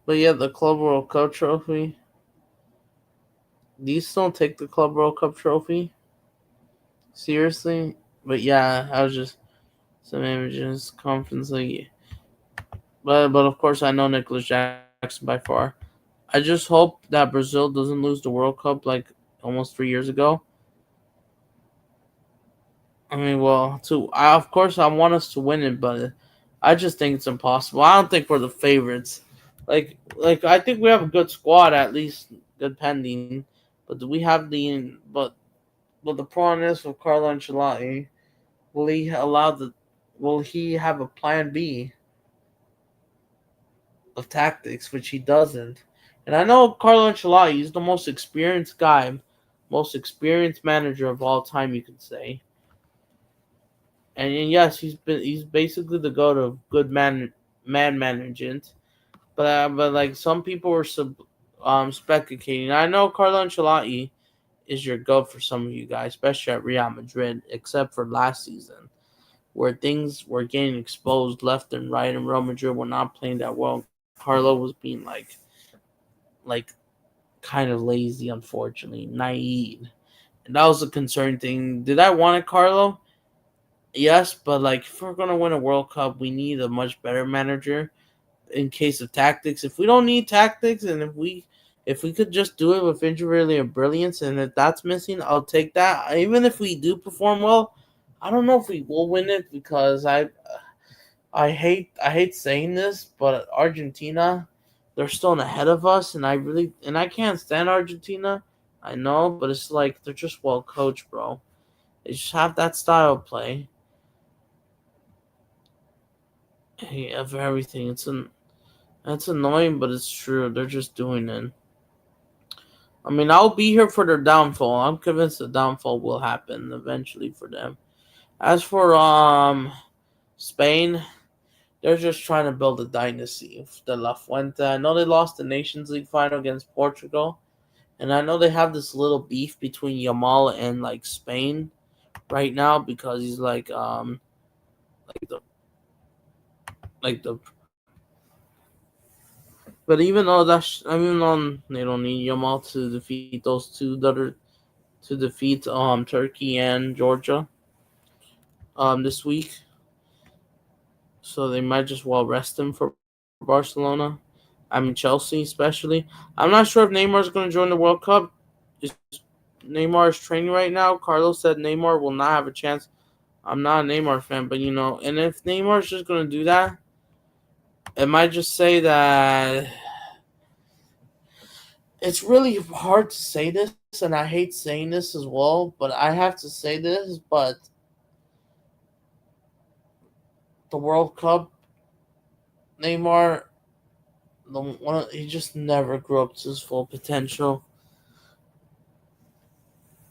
But yeah, the Club World Cup trophy. Do you still take the Club World Cup trophy? Seriously? But yeah, I was just some images, Conference League. But of course, I know Nicholas Jackson by far. I just hope that Brazil doesn't lose the World Cup like almost 3 years ago. I mean, well, of course I want us to win it, but I just think it's impossible. I don't think we're the favorites. Like I think we have a good squad, at least good pending. But do we have but the problem is with Carlo Ancelotti, will he allow the will he have a plan B of tactics, which he doesn't. And I know Carlo Ancelotti, he's the most experienced guy, most experienced manager of all time, you could say. And yes, he's basically the goat of good man management. But like some people were speculating. I know Carlo Ancelotti is your goat for some of you guys, especially at Real Madrid, except for last season, where things were getting exposed left and right, and Real Madrid were not playing that well. Carlo was being like kind of lazy, unfortunately, naive, and that was a concern thing. Did I want a Carlo? Yes, but like if we're gonna win a World Cup, we need a much better manager in case of tactics. If we don't need tactics, and if we could just do it with individual brilliance, and if that's missing, I'll take that. Even if we do perform well, I don't know if we will win it because I hate saying this, but Argentina, they're still ahead of us, and I can't stand Argentina. I know, but it's like they're just well coached, bro. They just have that style of play of everything. That's annoying, but it's true. They're just doing it. I mean, I'll be here for their downfall. I'm convinced the downfall will happen eventually for them. As for Spain, they're just trying to build a dynasty. The La Fuente. I know they lost the Nations League final against Portugal, and I know they have this little beef between Yamal and like Spain right now because he's like the like the. But even though they don't need Yamal to defeat those two that are to defeat Turkey and Georgia this week, so they might just well rest him for Barcelona. I mean Chelsea especially. I'm not sure if Neymar is going to join the World Cup. Is Neymar is training right now. Carlos said Neymar will not have a chance. I'm not a Neymar fan, but and if Neymar is just going to do that, it might just say that it's really hard to say this, and I hate saying this as well, but I have to say this. But the World Cup, Neymar, he just never grew up to his full potential.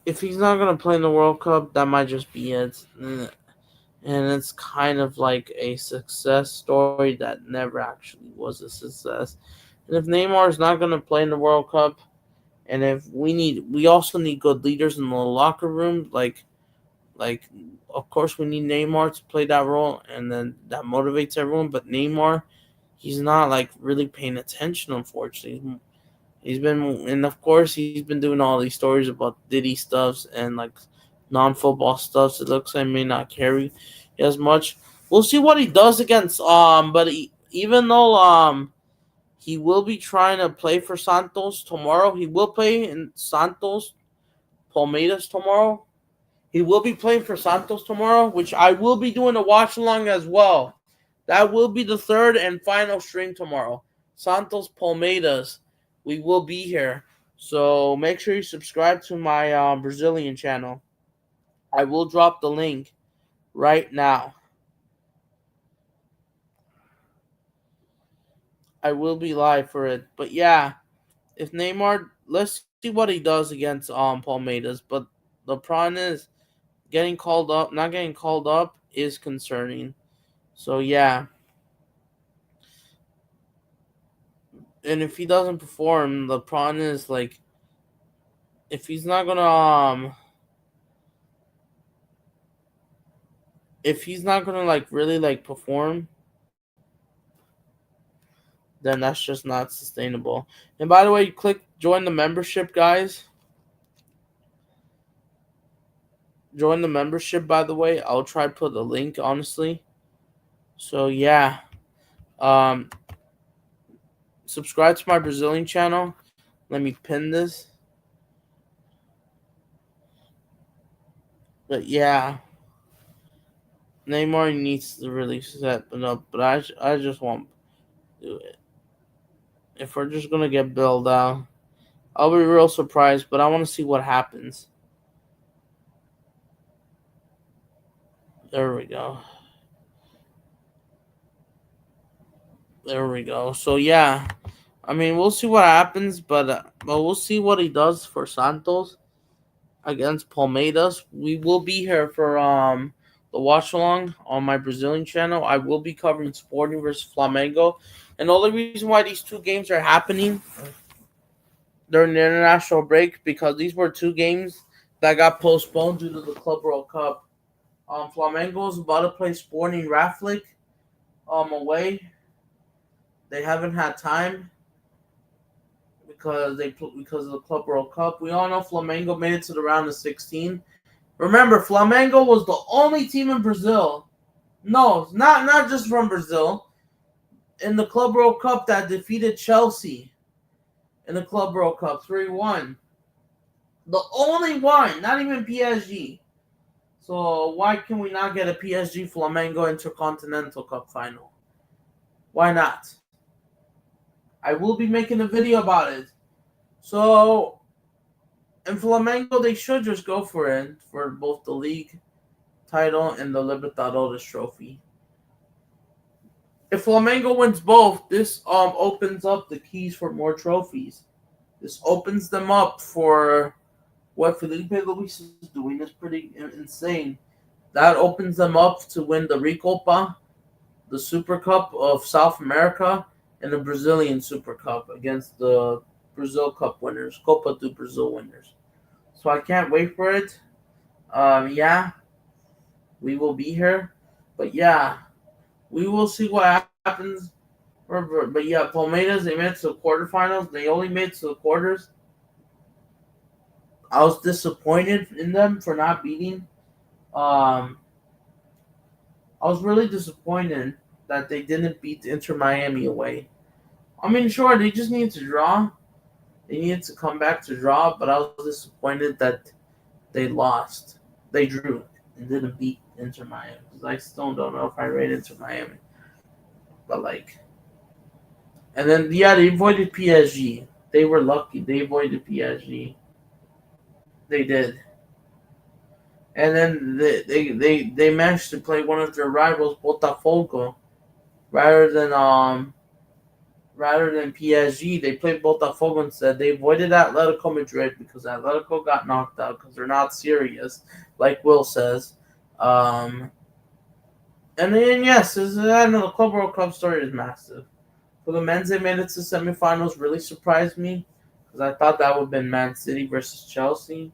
If he's not gonna play in the World Cup, that might just be it. And it's kind of like a success story that never actually was a success. And if Neymar is not gonna play in the World Cup, and if we also need good leaders in the locker room, like of course we need Neymar to play that role, and then that motivates everyone. But Neymar, he's not like really paying attention. Unfortunately, he's been, and of course he's been doing all these stories about Diddy stuffs and like non-football stuffs. It looks like may not carry as much. We'll see what he does against. But even though he will be trying to play for Santos tomorrow, he will play in Santos Palmeiras tomorrow. He will be playing for Santos tomorrow, which I will be doing a watch along as well. That will be the third and final stream tomorrow. Santos Palmeiras. We will be here. So make sure you subscribe to my Brazilian channel. I will drop the link right now. I will be live for it. But yeah, if Neymar, let's see what he does against Palmeiras. But the problem is getting called up, not getting called up is concerning. So yeah, and if he doesn't perform, the problem is like if he's not gonna if he's not gonna like really like perform, then that's just not sustainable. And by the way, click join the membership, guys. Join the membership, by the way. I'll try to put the link, honestly. So yeah, um, subscribe to my Brazilian channel. Let me pin this. But yeah, Neymar needs to really step it up. But I just won't do it. If we're just gonna get bailed out, I'll be real surprised. But I want to see what happens. There we go. There we go. So yeah, I mean we'll see what happens, but we'll see what he does for Santos against Palmeiras. We will be here for the watch along on my Brazilian channel. I will be covering Sporting versus Flamengo, and the only reason why these two games are happening during the international break because these were two games that got postponed due to the Club World Cup. Flamengo is about to play Sporting Raflik away. They haven't had time because of the Club World Cup. We all know Flamengo made it to the round of 16. Remember, Flamengo was the only team in Brazil. No, not just from Brazil. In the Club World Cup that defeated Chelsea in the Club World Cup 3-1. The only one, not even PSG. So why can we not get a PSG Flamengo Intercontinental Cup final? Why not? I will be making a video about it. So in Flamengo, they should just go for it for both the league title and the Libertadores trophy. If Flamengo wins both, this opens up the keys for more trophies. This opens them up for what Felipe Luis is doing is pretty insane. That opens them up to win the Recopa, the Super Cup of South America, and the Brazilian Super Cup against the Brazil Cup winners, Copa do Brazil winners. So I can't wait for it. Yeah, we will be here. But yeah, we will see what happens. But yeah, Palmeiras, they made it to the quarterfinals. They only made it to the quarters. I was disappointed in them for not beating. Um, I was really disappointed that they didn't beat Inter Miami away. I mean, sure, they just needed to draw. They needed to come back to draw, but I was disappointed that they lost. They drew and didn't beat Inter Miami. Because I still don't know if I rate Inter Miami. But, like, and then, yeah, they avoided PSG. They were lucky. They avoided PSG. They did. And then they managed to play one of their rivals, Botafogo, rather than PSG. They played Botafogo instead. They avoided Atletico Madrid because Atletico got knocked out because they're not serious, like Will says. And then yes, I know the Club World Cup story is massive. For the men's, they made it to semifinals. Really surprised me because I thought that would have been Man City versus Chelsea.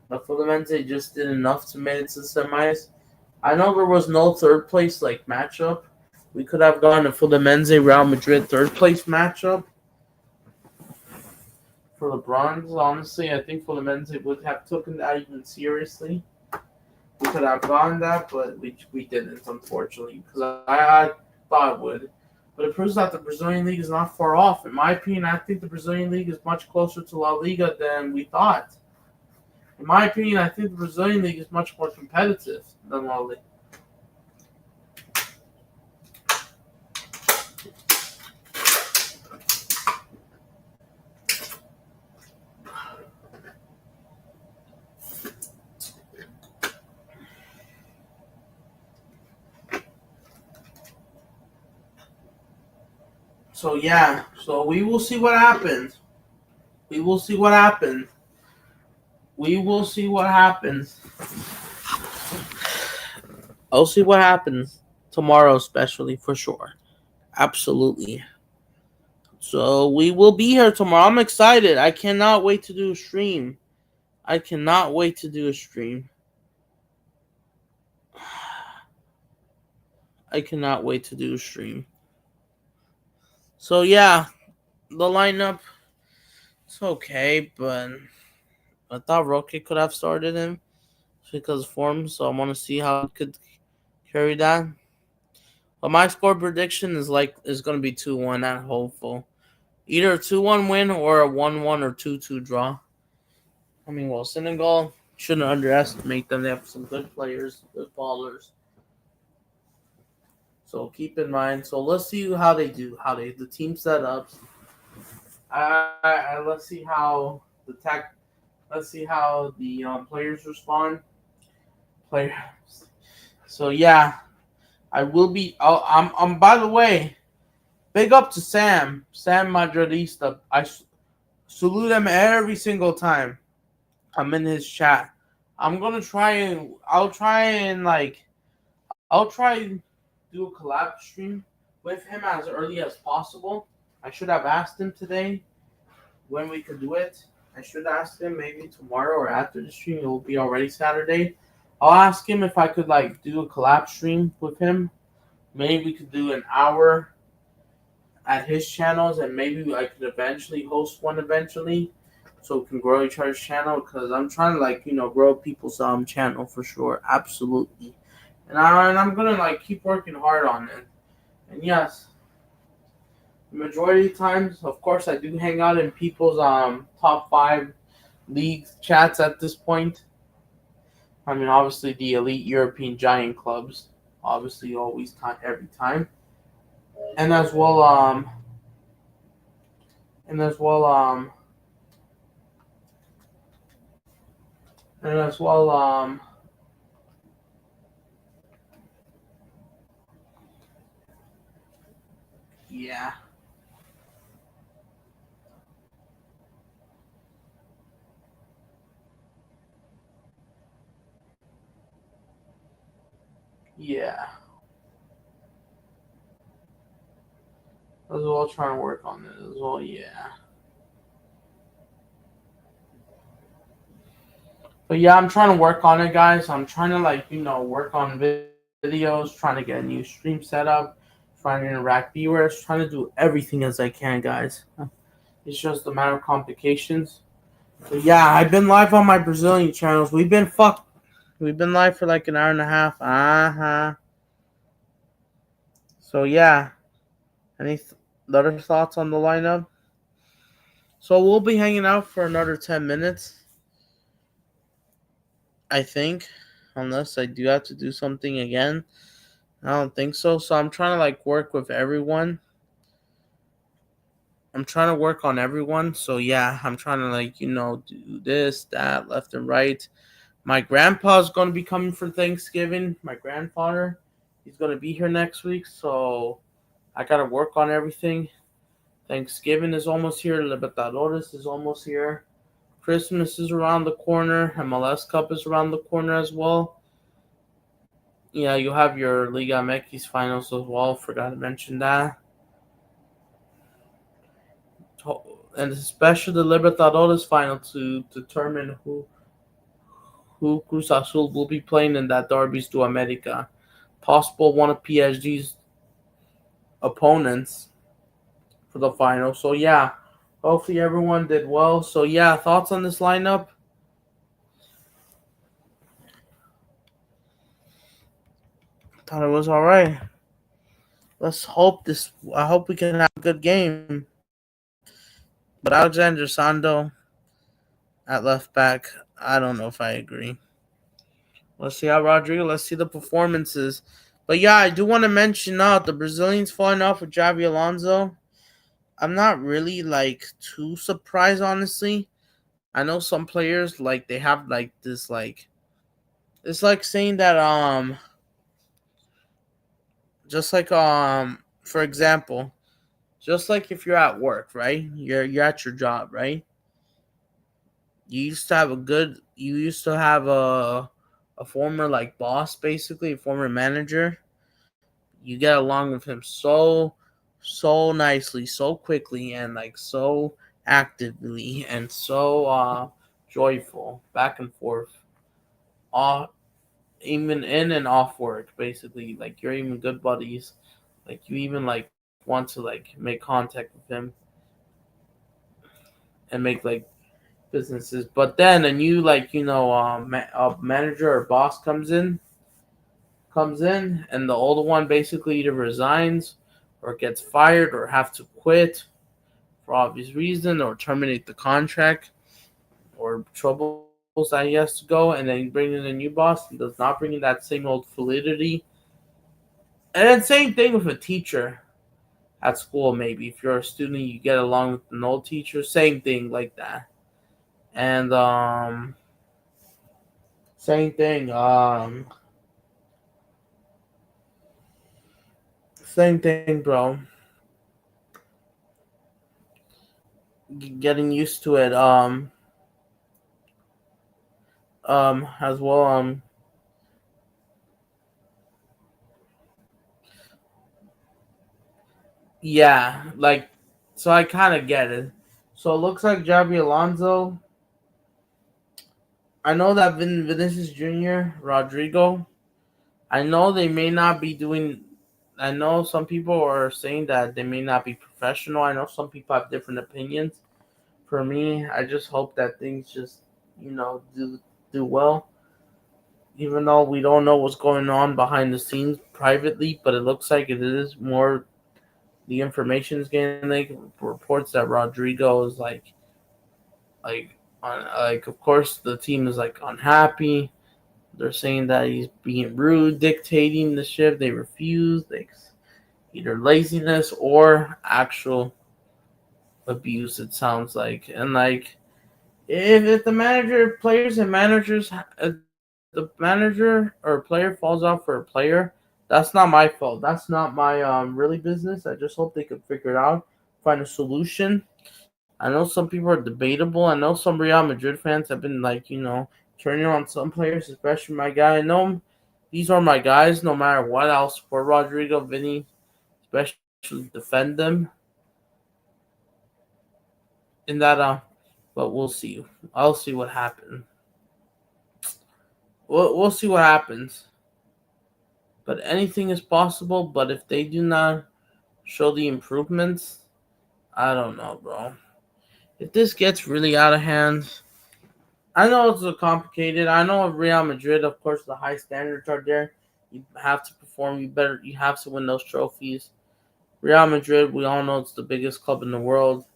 But for the men's, they just did enough to make it to the semis. I know there was no third place like matchup. We could have gone for the men's Real Madrid third place matchup. For the bronze, honestly, I think for the men's they would have taken that even seriously. We could have gone that, but we didn't, unfortunately, because I thought it would. But it proves that the Brazilian League is not far off. In my opinion, I think the Brazilian League is much closer to La Liga than we thought. In my opinion, I think the Brazilian League is much more competitive than La Liga. So yeah, so we will see what happens. We will see what happens. We will see what happens. I'll see what happens tomorrow, especially for sure. Absolutely. So we will be here tomorrow. I'm excited. I cannot wait to do a stream. I cannot wait to do a stream. I cannot wait to do a stream. So yeah, the lineup it's okay, but I thought Roque could have started him because of form. So I want to see how he could carry that. But my score prediction is gonna be 2-1 at hopeful. Either a 2-1 win or a 1-1 or 2-2 draw. I mean, well, Senegal shouldn't underestimate them. They have some good players, good ballers. So keep in mind. So let's see how they do. The team setups. Let's see how the tech. Let's see how the players respond. Players. So yeah, I will be. Oh, I'm. By the way, big up to Sam Madridista. I salute him every single time I'm in his chat. I'm gonna try and I'll try and do a collab stream with him as early as possible. I should have asked him today when we could do it. I should ask him maybe tomorrow or after the stream. It will be already Saturday. I'll ask him if I could do a collab stream with him. Maybe we could do an hour at his channels, and maybe I could eventually host one eventually, so we can grow each other's channel. Because I'm trying to grow people's channel for sure, absolutely. And I'm gonna keep working hard on it. And yes, the majority of times, of course, I do hang out in people's top 5 league chats at this point. I mean, obviously the elite European giant clubs, obviously always time every time, and as well and as well and as well yeah, yeah, as well trying to work on it as well, yeah. But yeah, I'm trying to work on it, guys. I'm trying to work on videos, trying to get a new stream set up, trying to interact viewers, trying to do everything as I can, guys. It's just a matter of complications. So yeah, I've been live on my Brazilian channels. We've been live for like an hour and a half. Uh-huh. So yeah, any other thoughts on the lineup? So we'll be hanging out for another 10 minutes, I think, unless I do have to do something again. I don't think so. So I'm trying to work with everyone. I'm trying to work on everyone. So yeah, I'm trying to do this, that, left and right. My grandpa's gonna be coming for Thanksgiving. My grandfather, he's gonna be here next week. So I gotta work on everything. Thanksgiving is almost here. Libertadores is almost here. Christmas is around the corner. MLS Cup is around the corner as well. Yeah, you have your Liga MX finals as well. Forgot to mention that. And especially the Libertadores final to determine who Cruz Azul will be playing in that Derby's to America. Possible one of PSG's opponents for the final. So yeah, hopefully everyone did well. So yeah, thoughts on this lineup? Thought it was all right. Let's hope this. I hope we can have a good game. But Alexander Sando at left back, I don't know if I agree. Let's see how Rodrigo. Let's see the performances. But yeah, I do want to mention the Brazilians falling off with Javi Alonso. I'm not really too surprised, honestly. I know some players they have this it's like saying that just for example, Just like if you're at work, right? You're at your job, right? You used to have a former like boss, basically a former manager. You get along with him so nicely, so quickly, and like so actively, and so joyful back and forth, all even in and off work, basically. Like you're even good buddies. Like you even like want to like make contact with him and make like businesses. But then a new like a manager or boss comes in, and the older one basically either resigns or gets fired or have to quit for obvious reason or terminate the contract or troubles that he has to go, and then you bring in a new boss and does not bring in that same old validity. And then same thing with a teacher at school. Maybe if you're a student, you get along with an old teacher. Same thing like that. And same thing. Same thing, bro. Getting used to it. As well. Yeah. Like, so I kind of get it. So it looks like Javi Alonso. I know that Vinicius Jr., Rodrigo. I know they may not be doing. I know some people are saying that they may not be professional. I know some people have different opinions. For me, I just hope that things just do well. Even though we don't know what's going on behind the scenes privately, but it looks like it is more. The information is getting like reports that Rodrigo is like of course the team is like unhappy. They're saying that he's being rude, dictating the shift. They refuse. They either laziness or actual abuse. It sounds like, and like if the manager, players and managers, if the manager or player falls out for a player, that's not my fault. That's not my really business. I just hope they could figure it out, find a solution. I know some people are debatable. I know some Real Madrid fans have been like turning on some players, especially my guy. I know these are my guys. No matter what, I'll support Rodrigo, Vinny, especially defend them in that. But we'll see. I'll see what happens. We'll see what happens. But anything is possible. But if they do not show the improvements, I don't know, bro. If this gets really out of hand, I know it's complicated. I know Real Madrid, of course, the high standards are there. You have to perform. You have to win those trophies. Real Madrid, we all know it's the biggest club in the world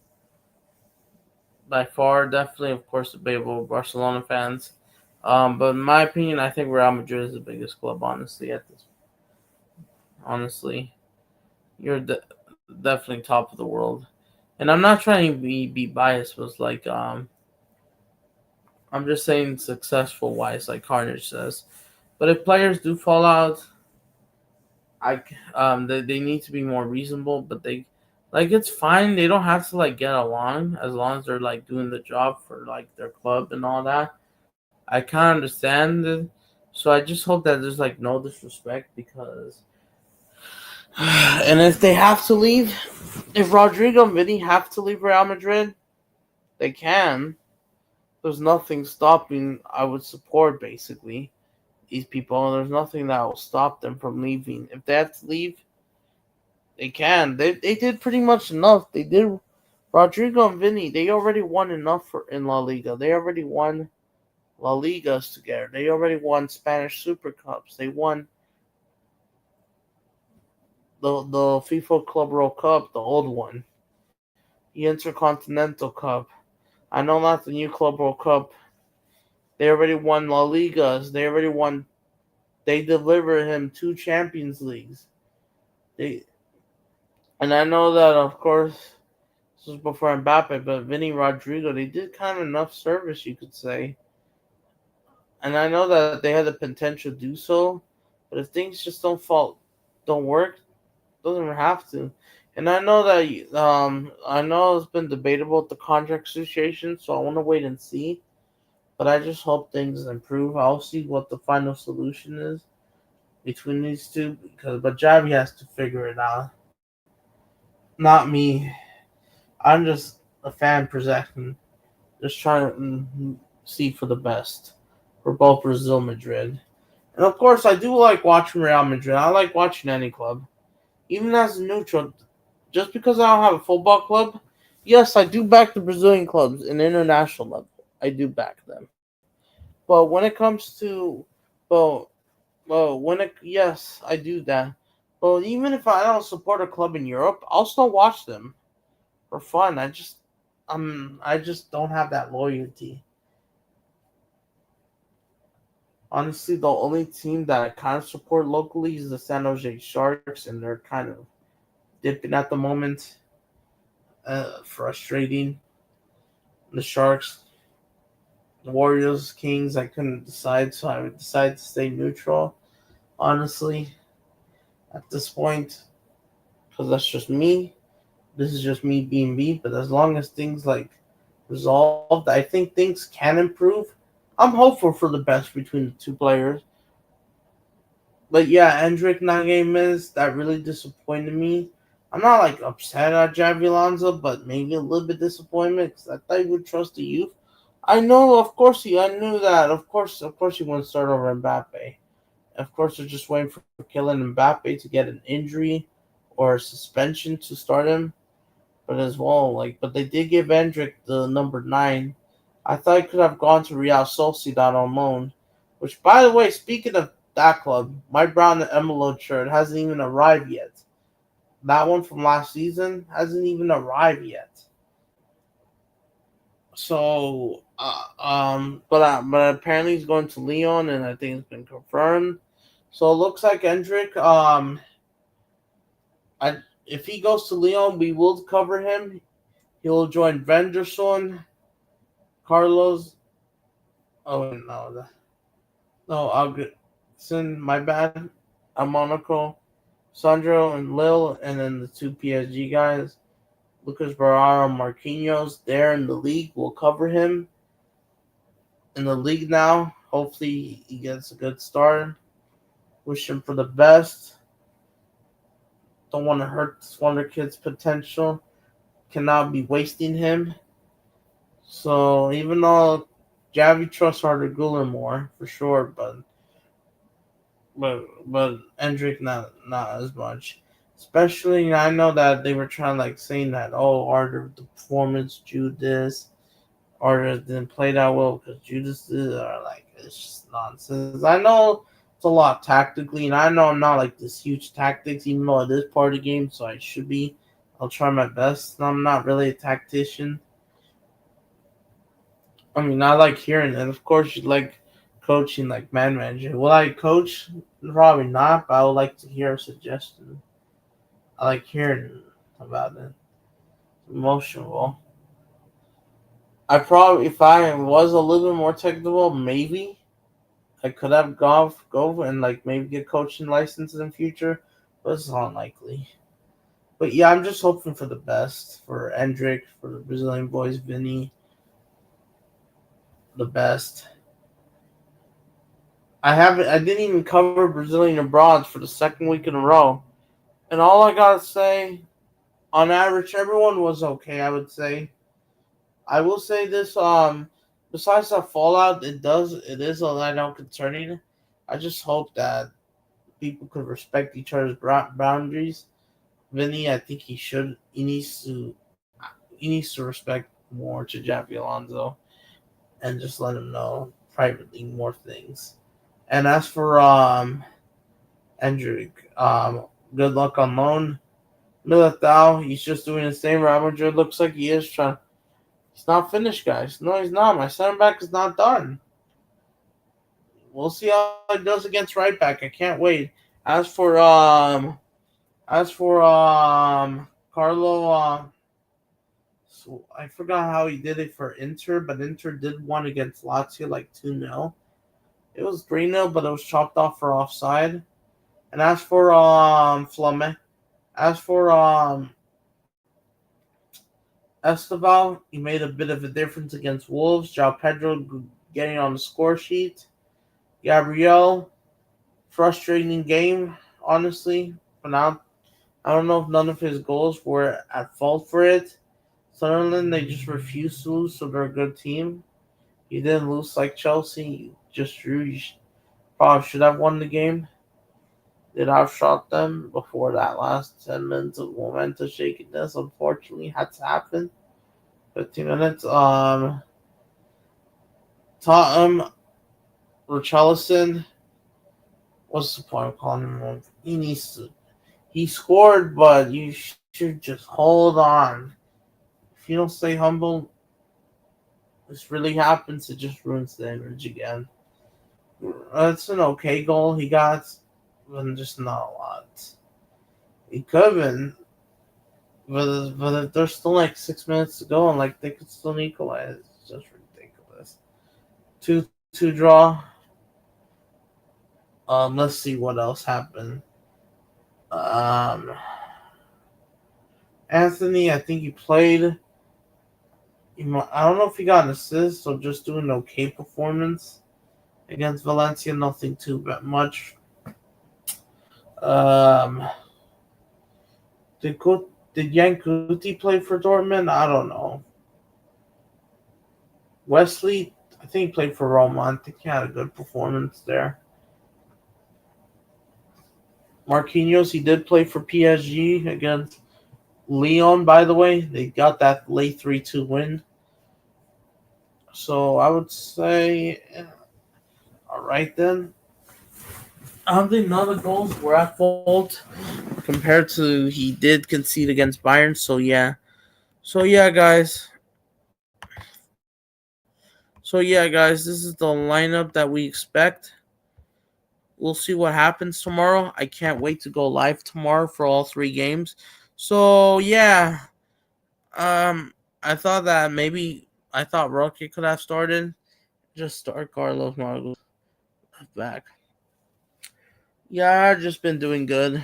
by far. Definitely, of course, debatable Barcelona fans. But in my opinion, I think Real Madrid is the biggest club. Honestly, you're definitely top of the world. And I'm not trying to be biased. But it's like I'm just saying successful wise, like Carnage says. But if players do fall out, they need to be more reasonable. But they like it's fine. They don't have to like get along as long as they're like doing the job for like their club and all that. I kind of understand it. So I just hope that there's like no disrespect because, and if they have to leave, if Rodrigo and Vinny have to leave Real Madrid, they can. There's nothing stopping. I would support basically these people. There's nothing that will stop them from leaving. If they have to leave, they can. They did pretty much enough. They did. Rodrigo and Vinny, they already won enough in La Liga. They already won La Ligas together. They already won Spanish Super Cups. They won the FIFA Club World Cup, the old one, the Intercontinental Cup. I know not the new Club World Cup. They already won La Ligas. They already won. They delivered him two Champions Leagues. They and I know that of course this was before Mbappe, but Vinny Rodrigo, they did kind of enough service, you could say. And I know that they had the potential to do so, but if things just don't work, doesn't have to. And I know it's been debatable with the contract situation, so I want to wait and see. But I just hope things improve. I'll see what the final solution is between these two, but Javi has to figure it out, not me. I'm just a fan projecting, just trying to see for the best for both Brazil, Madrid, and of course I do like watching Real Madrid. I like watching any club, even as a neutral. Just because I don't have a football club, yes, I do back the Brazilian clubs in international level. I do back them, but when it comes to, well, when it yes, I do that. Well, even if I don't support a club in Europe, I'll still watch them for fun. I just don't have that loyalty. Honestly, the only team that I kind of support locally is the San Jose Sharks, and they're kind of dipping at the moment. Frustrating. The Sharks, the Warriors, Kings. I couldn't decide, so I would decide to stay neutral. Honestly, at this point, because that's just me. This is just me being me. But as long as things like resolved, I think things can improve. I'm hopeful for the best between the two players. But yeah, Endrick not getting minutes, that really disappointed me. I'm not like upset at Javi Alonso, but maybe a little bit disappointment because I thought he would trust the youth. I know, I knew that. Of course, he wouldn't start over Mbappe. Of course, they're just waiting for Kylian Mbappe to get an injury or a suspension to start him. But as well, but they did give Endrick the number 9. I thought he could have gone to Real Sociedad on loan. Which, by the way, speaking of that club, my brown and emerald shirt hasn't even arrived yet. That one from last season hasn't even arrived yet. So, but apparently he's going to Leon, and I think it's been confirmed. So it looks like Endrick. If he goes to Leon, we will cover him. He'll join Venderson, Carlos. Oh no, no, Augustin. My bad. Monaco, Sandro, and Lil, and then the two PSG guys, Lucas Barrera, Marquinhos. There in the league, we'll cover him in the league now. Hopefully, he gets a good start. Wish him for the best. Don't want to hurt this wonder kid's potential. Cannot be wasting him. So even though Javi trusts Arda Guler more for sure, but Endrick not as much. Especially I know that they were trying saying that Arda the performance Jude this Arda didn't play that well because Judas did or it's just nonsense. I know it's a lot tactically, and I know I'm not this huge tactics even though it is part of the game, so I should be. I'll try my best. I'm not really a tactician. I mean, I like hearing it. Of course, you like coaching, man manager. Will I coach? Probably not, but I would like to hear a suggestion. I like hearing about it. Emotional. I probably, if I was a little bit more technical, maybe I could have go and maybe get coaching licenses in the future, but it's unlikely. But yeah, I'm just hoping for the best for Endrick, for the Brazilian boys, Vinny, the best. I didn't even cover Brazilian abroad for the second week in a row. And all I gotta say, on average, everyone was okay, I would say. I will say this, besides that fallout, it is a letdown concerning. I just hope that people could respect each other's boundaries. Vinny, I think he needs to respect more to Javi Alonso and just let him know privately more things. And as for Endrick, good luck on loan. Militao, he's just doing the same. Real Madrid looks like he is trying. He's not finished, guys. No, he's not. My center back is not done. We'll see how he does against right back. I can't wait. As for as for Carlo, so I forgot how he did it for Inter, but Inter did one against Lazio 2-0. It was 3-0, but it was chopped off for offside. And as for Flame, as for Esteval, he made a bit of a difference against Wolves. João Pedro getting on the score sheet. Gabriel, frustrating game, honestly. But now, I don't know if none of his goals were at fault for it. Sunderland, they just refused to lose, so they're a good team. You didn't lose like Chelsea. You just drew. You probably should have won the game. Did outshot them before that last 10 minutes of momentous shakiness, unfortunately, had to happen. 15 minutes. Tottenham, Richarlison. What's the point of calling him? He needs to. He scored, but you should just hold on. If you don't stay humble, this really happens. It just ruins the image again. It's an okay goal he got, but just not a lot. He could have been, but if there's still like 6 minutes to go and like they could still equalize, it's just ridiculous. 2-2 draw. Let's see what else happened. Um, Anthony, I think he played. I don't know if he got an assist or just doing an okay performance against Valencia. Nothing too much. Um, did Yankuti play for Dortmund? I don't know. Wesley, I think he played for Roma. I think he had a good performance there. Marquinhos, he did play for PSG against Lyon, by the way. They got that late 3-2 win. So I would say, all right then. I don't think none of the goals were at fault compared to he did concede against Bayern. So yeah. Guys. This is the lineup that we expect. We'll see what happens tomorrow. I can't wait to go live tomorrow for all 3 games. So yeah. I thought Rocky could have started. Just start Carlos Margot back. Yeah, I've just been doing good.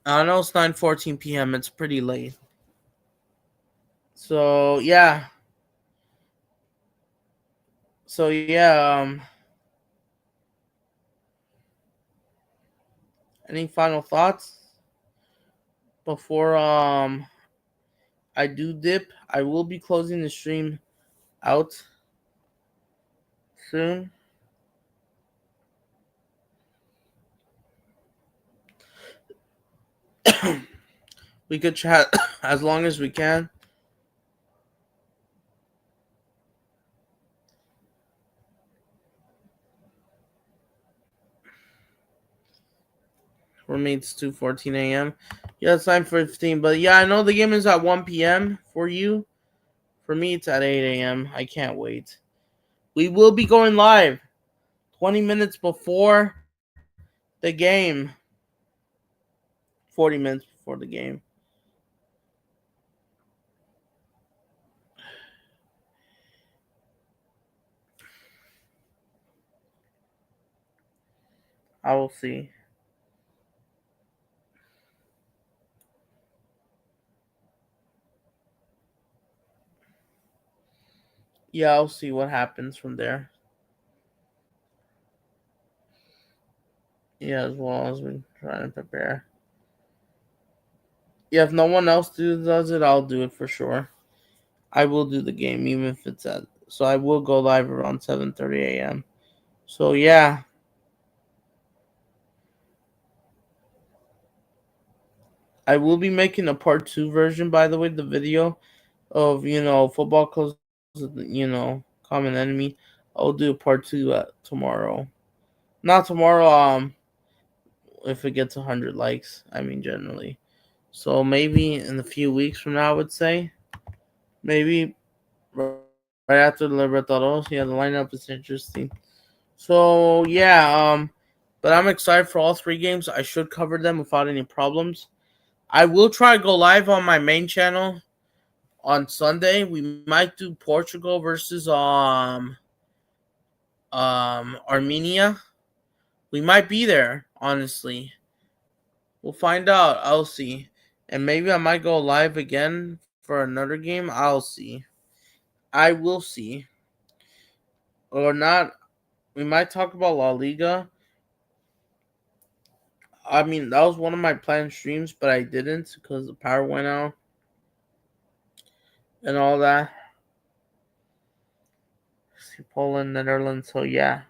I know it's 9:14 p.m. It's pretty late. So yeah. So yeah. Any final thoughts before I do dip? I will be closing the stream out soon. We could chat as long as we can. For me, it's 2:14 a.m. Yeah, it's 9:15. But yeah, I know the game is at 1 p.m. for you. For me, it's at 8 a.m. I can't wait. We will be going live 20 minutes before the game. 40 minutes before the game. I will see. Yeah, I'll see what happens from there. Yeah, as well as we try to prepare. Yeah, if no one else does it, I'll do it for sure. I will do the game even if it's at. So I will go live around 7:30 a.m. So yeah, I will be making a part 2 version. By the way, the video of football close, common enemy. I'll do part 2 tomorrow. Not tomorrow. If it gets 100 likes, I mean generally. So maybe in a few weeks from now, I would say. Maybe right after the Libertadores. Yeah, the lineup is interesting. So yeah, but I'm excited for all 3 games. I should cover them without any problems. I will try to go live on my main channel on Sunday. We might do Portugal versus Armenia. We might be there, honestly. We'll find out. I'll see. And maybe I might go live again for another game. I'll see. I will see. Or not. We might talk about La Liga. I mean, that was one of my planned streams, but I didn't because the power went out and all that. See Poland, Netherlands. So yeah,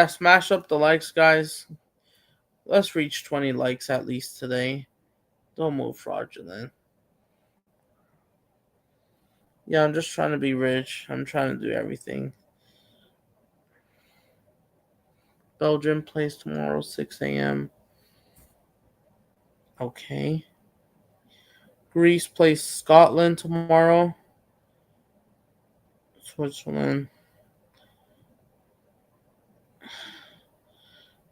smash up the likes, guys. Let's reach 20 likes at least today. Don't move fraudulent. Yeah, I'm just trying to be rich. I'm trying to do everything. Belgium plays tomorrow, 6 a.m. Okay. Greece plays Scotland tomorrow. Switzerland.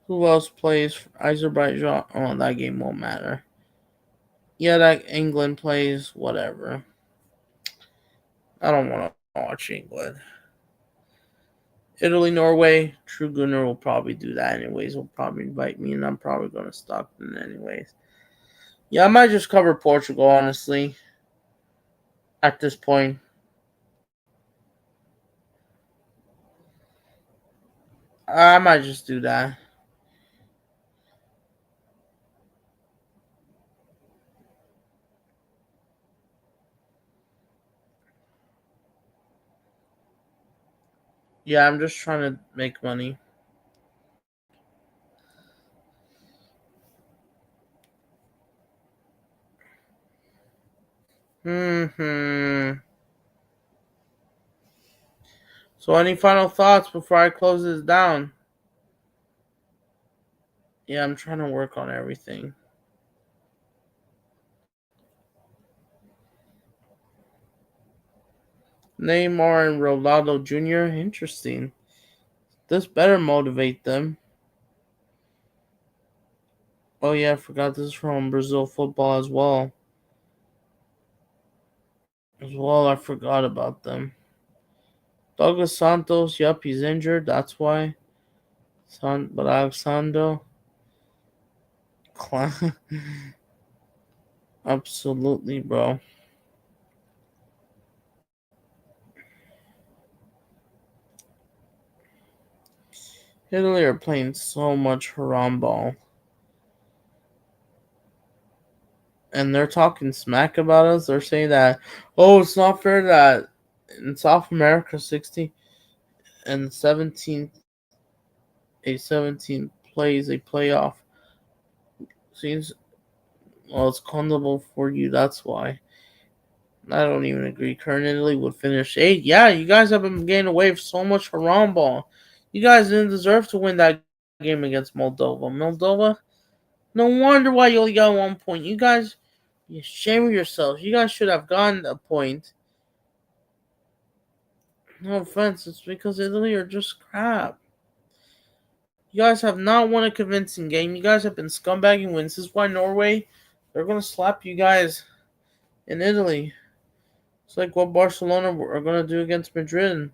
Who else plays Azerbaijan? Oh, that game won't matter. Yeah, that England plays, whatever. I don't want to watch England. Italy, Norway. True Gunner will probably do that anyways. He'll probably invite me, and I'm probably going to Stockton anyways. Yeah, I might just cover Portugal, honestly, at this point. I might just do that. Yeah, I'm just trying to make money. Hmm. So, any final thoughts before I close this down? Yeah, I'm trying to work on everything. Neymar and Ronaldo Jr. Interesting. This better motivate them. Oh yeah, I forgot this is from Brazil football as well. I forgot about them. Douglas Santos, yep, he's injured. That's why. But Alexandro, absolutely, bro. Italy are playing so much haram ball, and they're talking smack about us. They're saying that, oh, it's not fair that in South America, 60 and 17, a 17 plays a playoff. Seems well, it's condemnable for you. That's why. I don't even agree. Current Italy would finish 8th. Yeah, you guys have been getting away with so much haram ball. You guys didn't deserve to win that game against Moldova. No wonder why you only got 1 point. You shame of yourselves. You guys should have gotten a point. No offense, it's because Italy are just crap. You guys have not won a convincing game. You guys have been scumbagging wins. This is why Norway, they're going to slap you guys in Italy. It's like what Barcelona are going to do against Madrid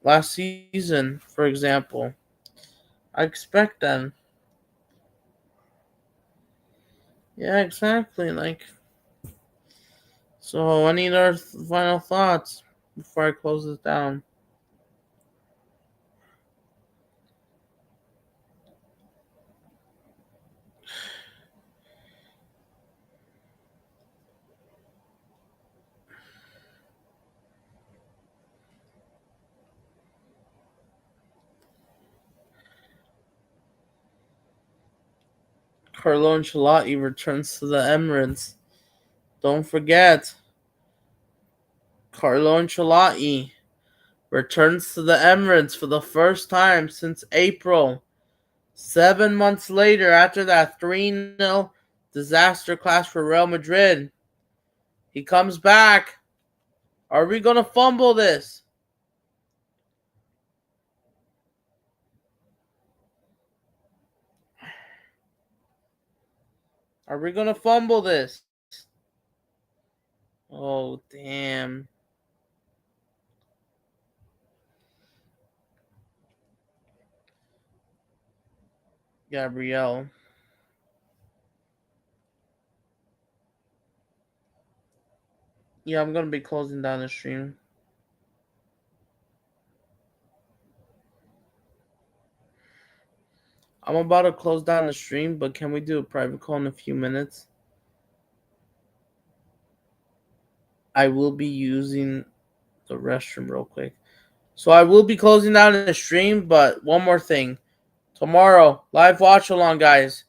last season, for example. I expect them. Yeah, exactly. So any other final thoughts before I close this down? Carlo Ancelotti returns to the Emirates. Don't forget, Carlo Ancelotti returns to the Emirates for the first time since April. 7 months later, after that 3-0 disaster clash for Real Madrid, he comes back. Are we going to fumble this? Are we going to fumble this? Oh, damn. Gabrielle. Yeah, I'm gonna be closing down the stream. I'm about to close down the stream, but can we do a private call in a few minutes? I will be using the restroom real quick. So I will be closing down the stream, but one more thing. Tomorrow, live watch along, guys.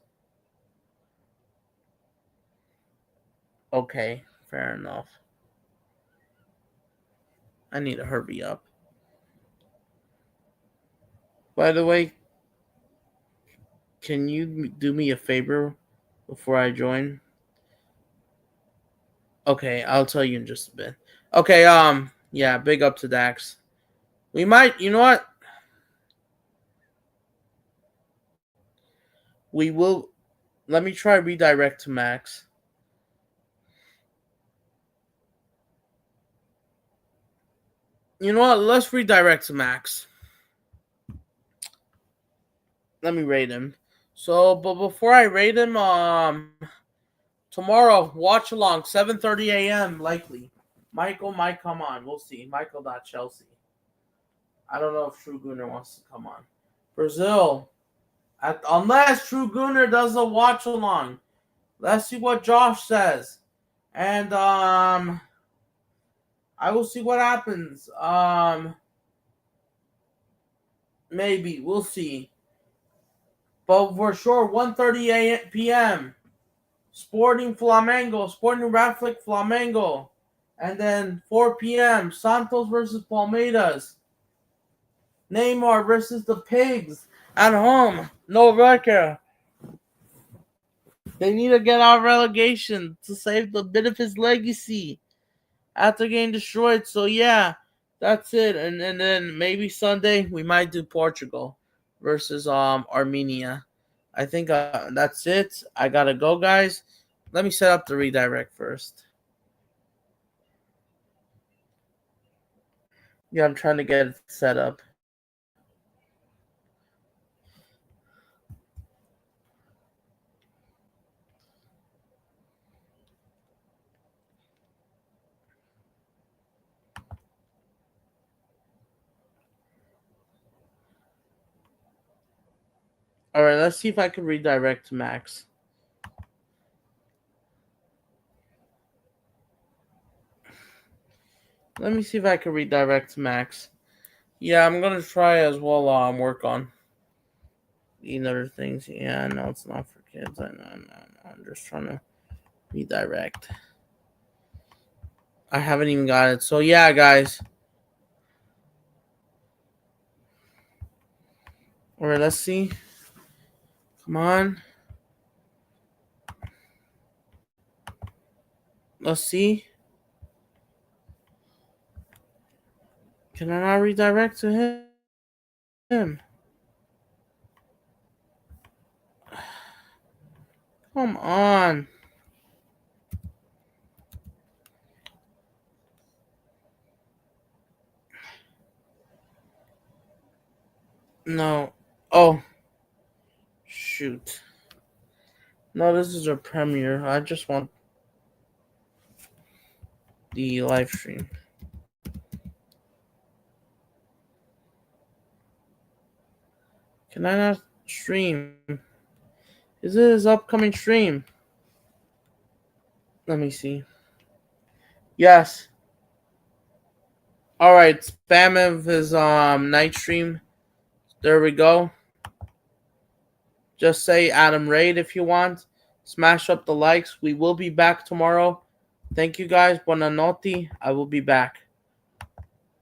Okay, fair enough. I need to hurry up. By the way, can you do me a favor before I join? Okay, I'll tell you in just a bit. Okay, yeah, big up to Dax. We might, you know what? We will, let me try redirect to Max. You know what? Let's redirect to Max. Let me rate him. So, but before I rate him, tomorrow, watch along, 7:30 a.m. likely. Michael might come on. We'll see. Michael.Chelsea. I don't know if True Gunner wants to come on. Brazil. Unless True Gunner does a watch along. Let's see what Josh says. And I will see what happens. Maybe. We'll see. But for sure, 1:30 p.m. Sporting Flamengo. Sporting Raflik Flamengo. And then 4 p.m. Santos versus Palmeiras. Neymar versus the Pigs at home. No record. They need to get out of relegation to save the bit of his legacy after getting destroyed. So yeah, that's it. And then maybe Sunday we might do Portugal versus Armenia. I think that's it. I gotta go, guys. Let me set up the redirect first. Yeah, I'm trying to get it set up. All right, let's see if I can redirect to Max. Let me see if I can redirect to Max. Yeah, I'm gonna try as well. Work on other things. Yeah, no, it's not for kids. I know. I'm just trying to redirect. I haven't even got it. So yeah, guys. All right, let's see. Come on. Let's see. Can I not redirect to him? Come on. No. Oh. Shoot. No, this is a premiere. I just want the live stream. Can I not stream? Is it his upcoming stream? Let me see. Yes. All right, spam of his night stream. There we go. Just say Adam Raid if you want. Smash up the likes. We will be back tomorrow. Thank you guys. Buonanotte. I will be back.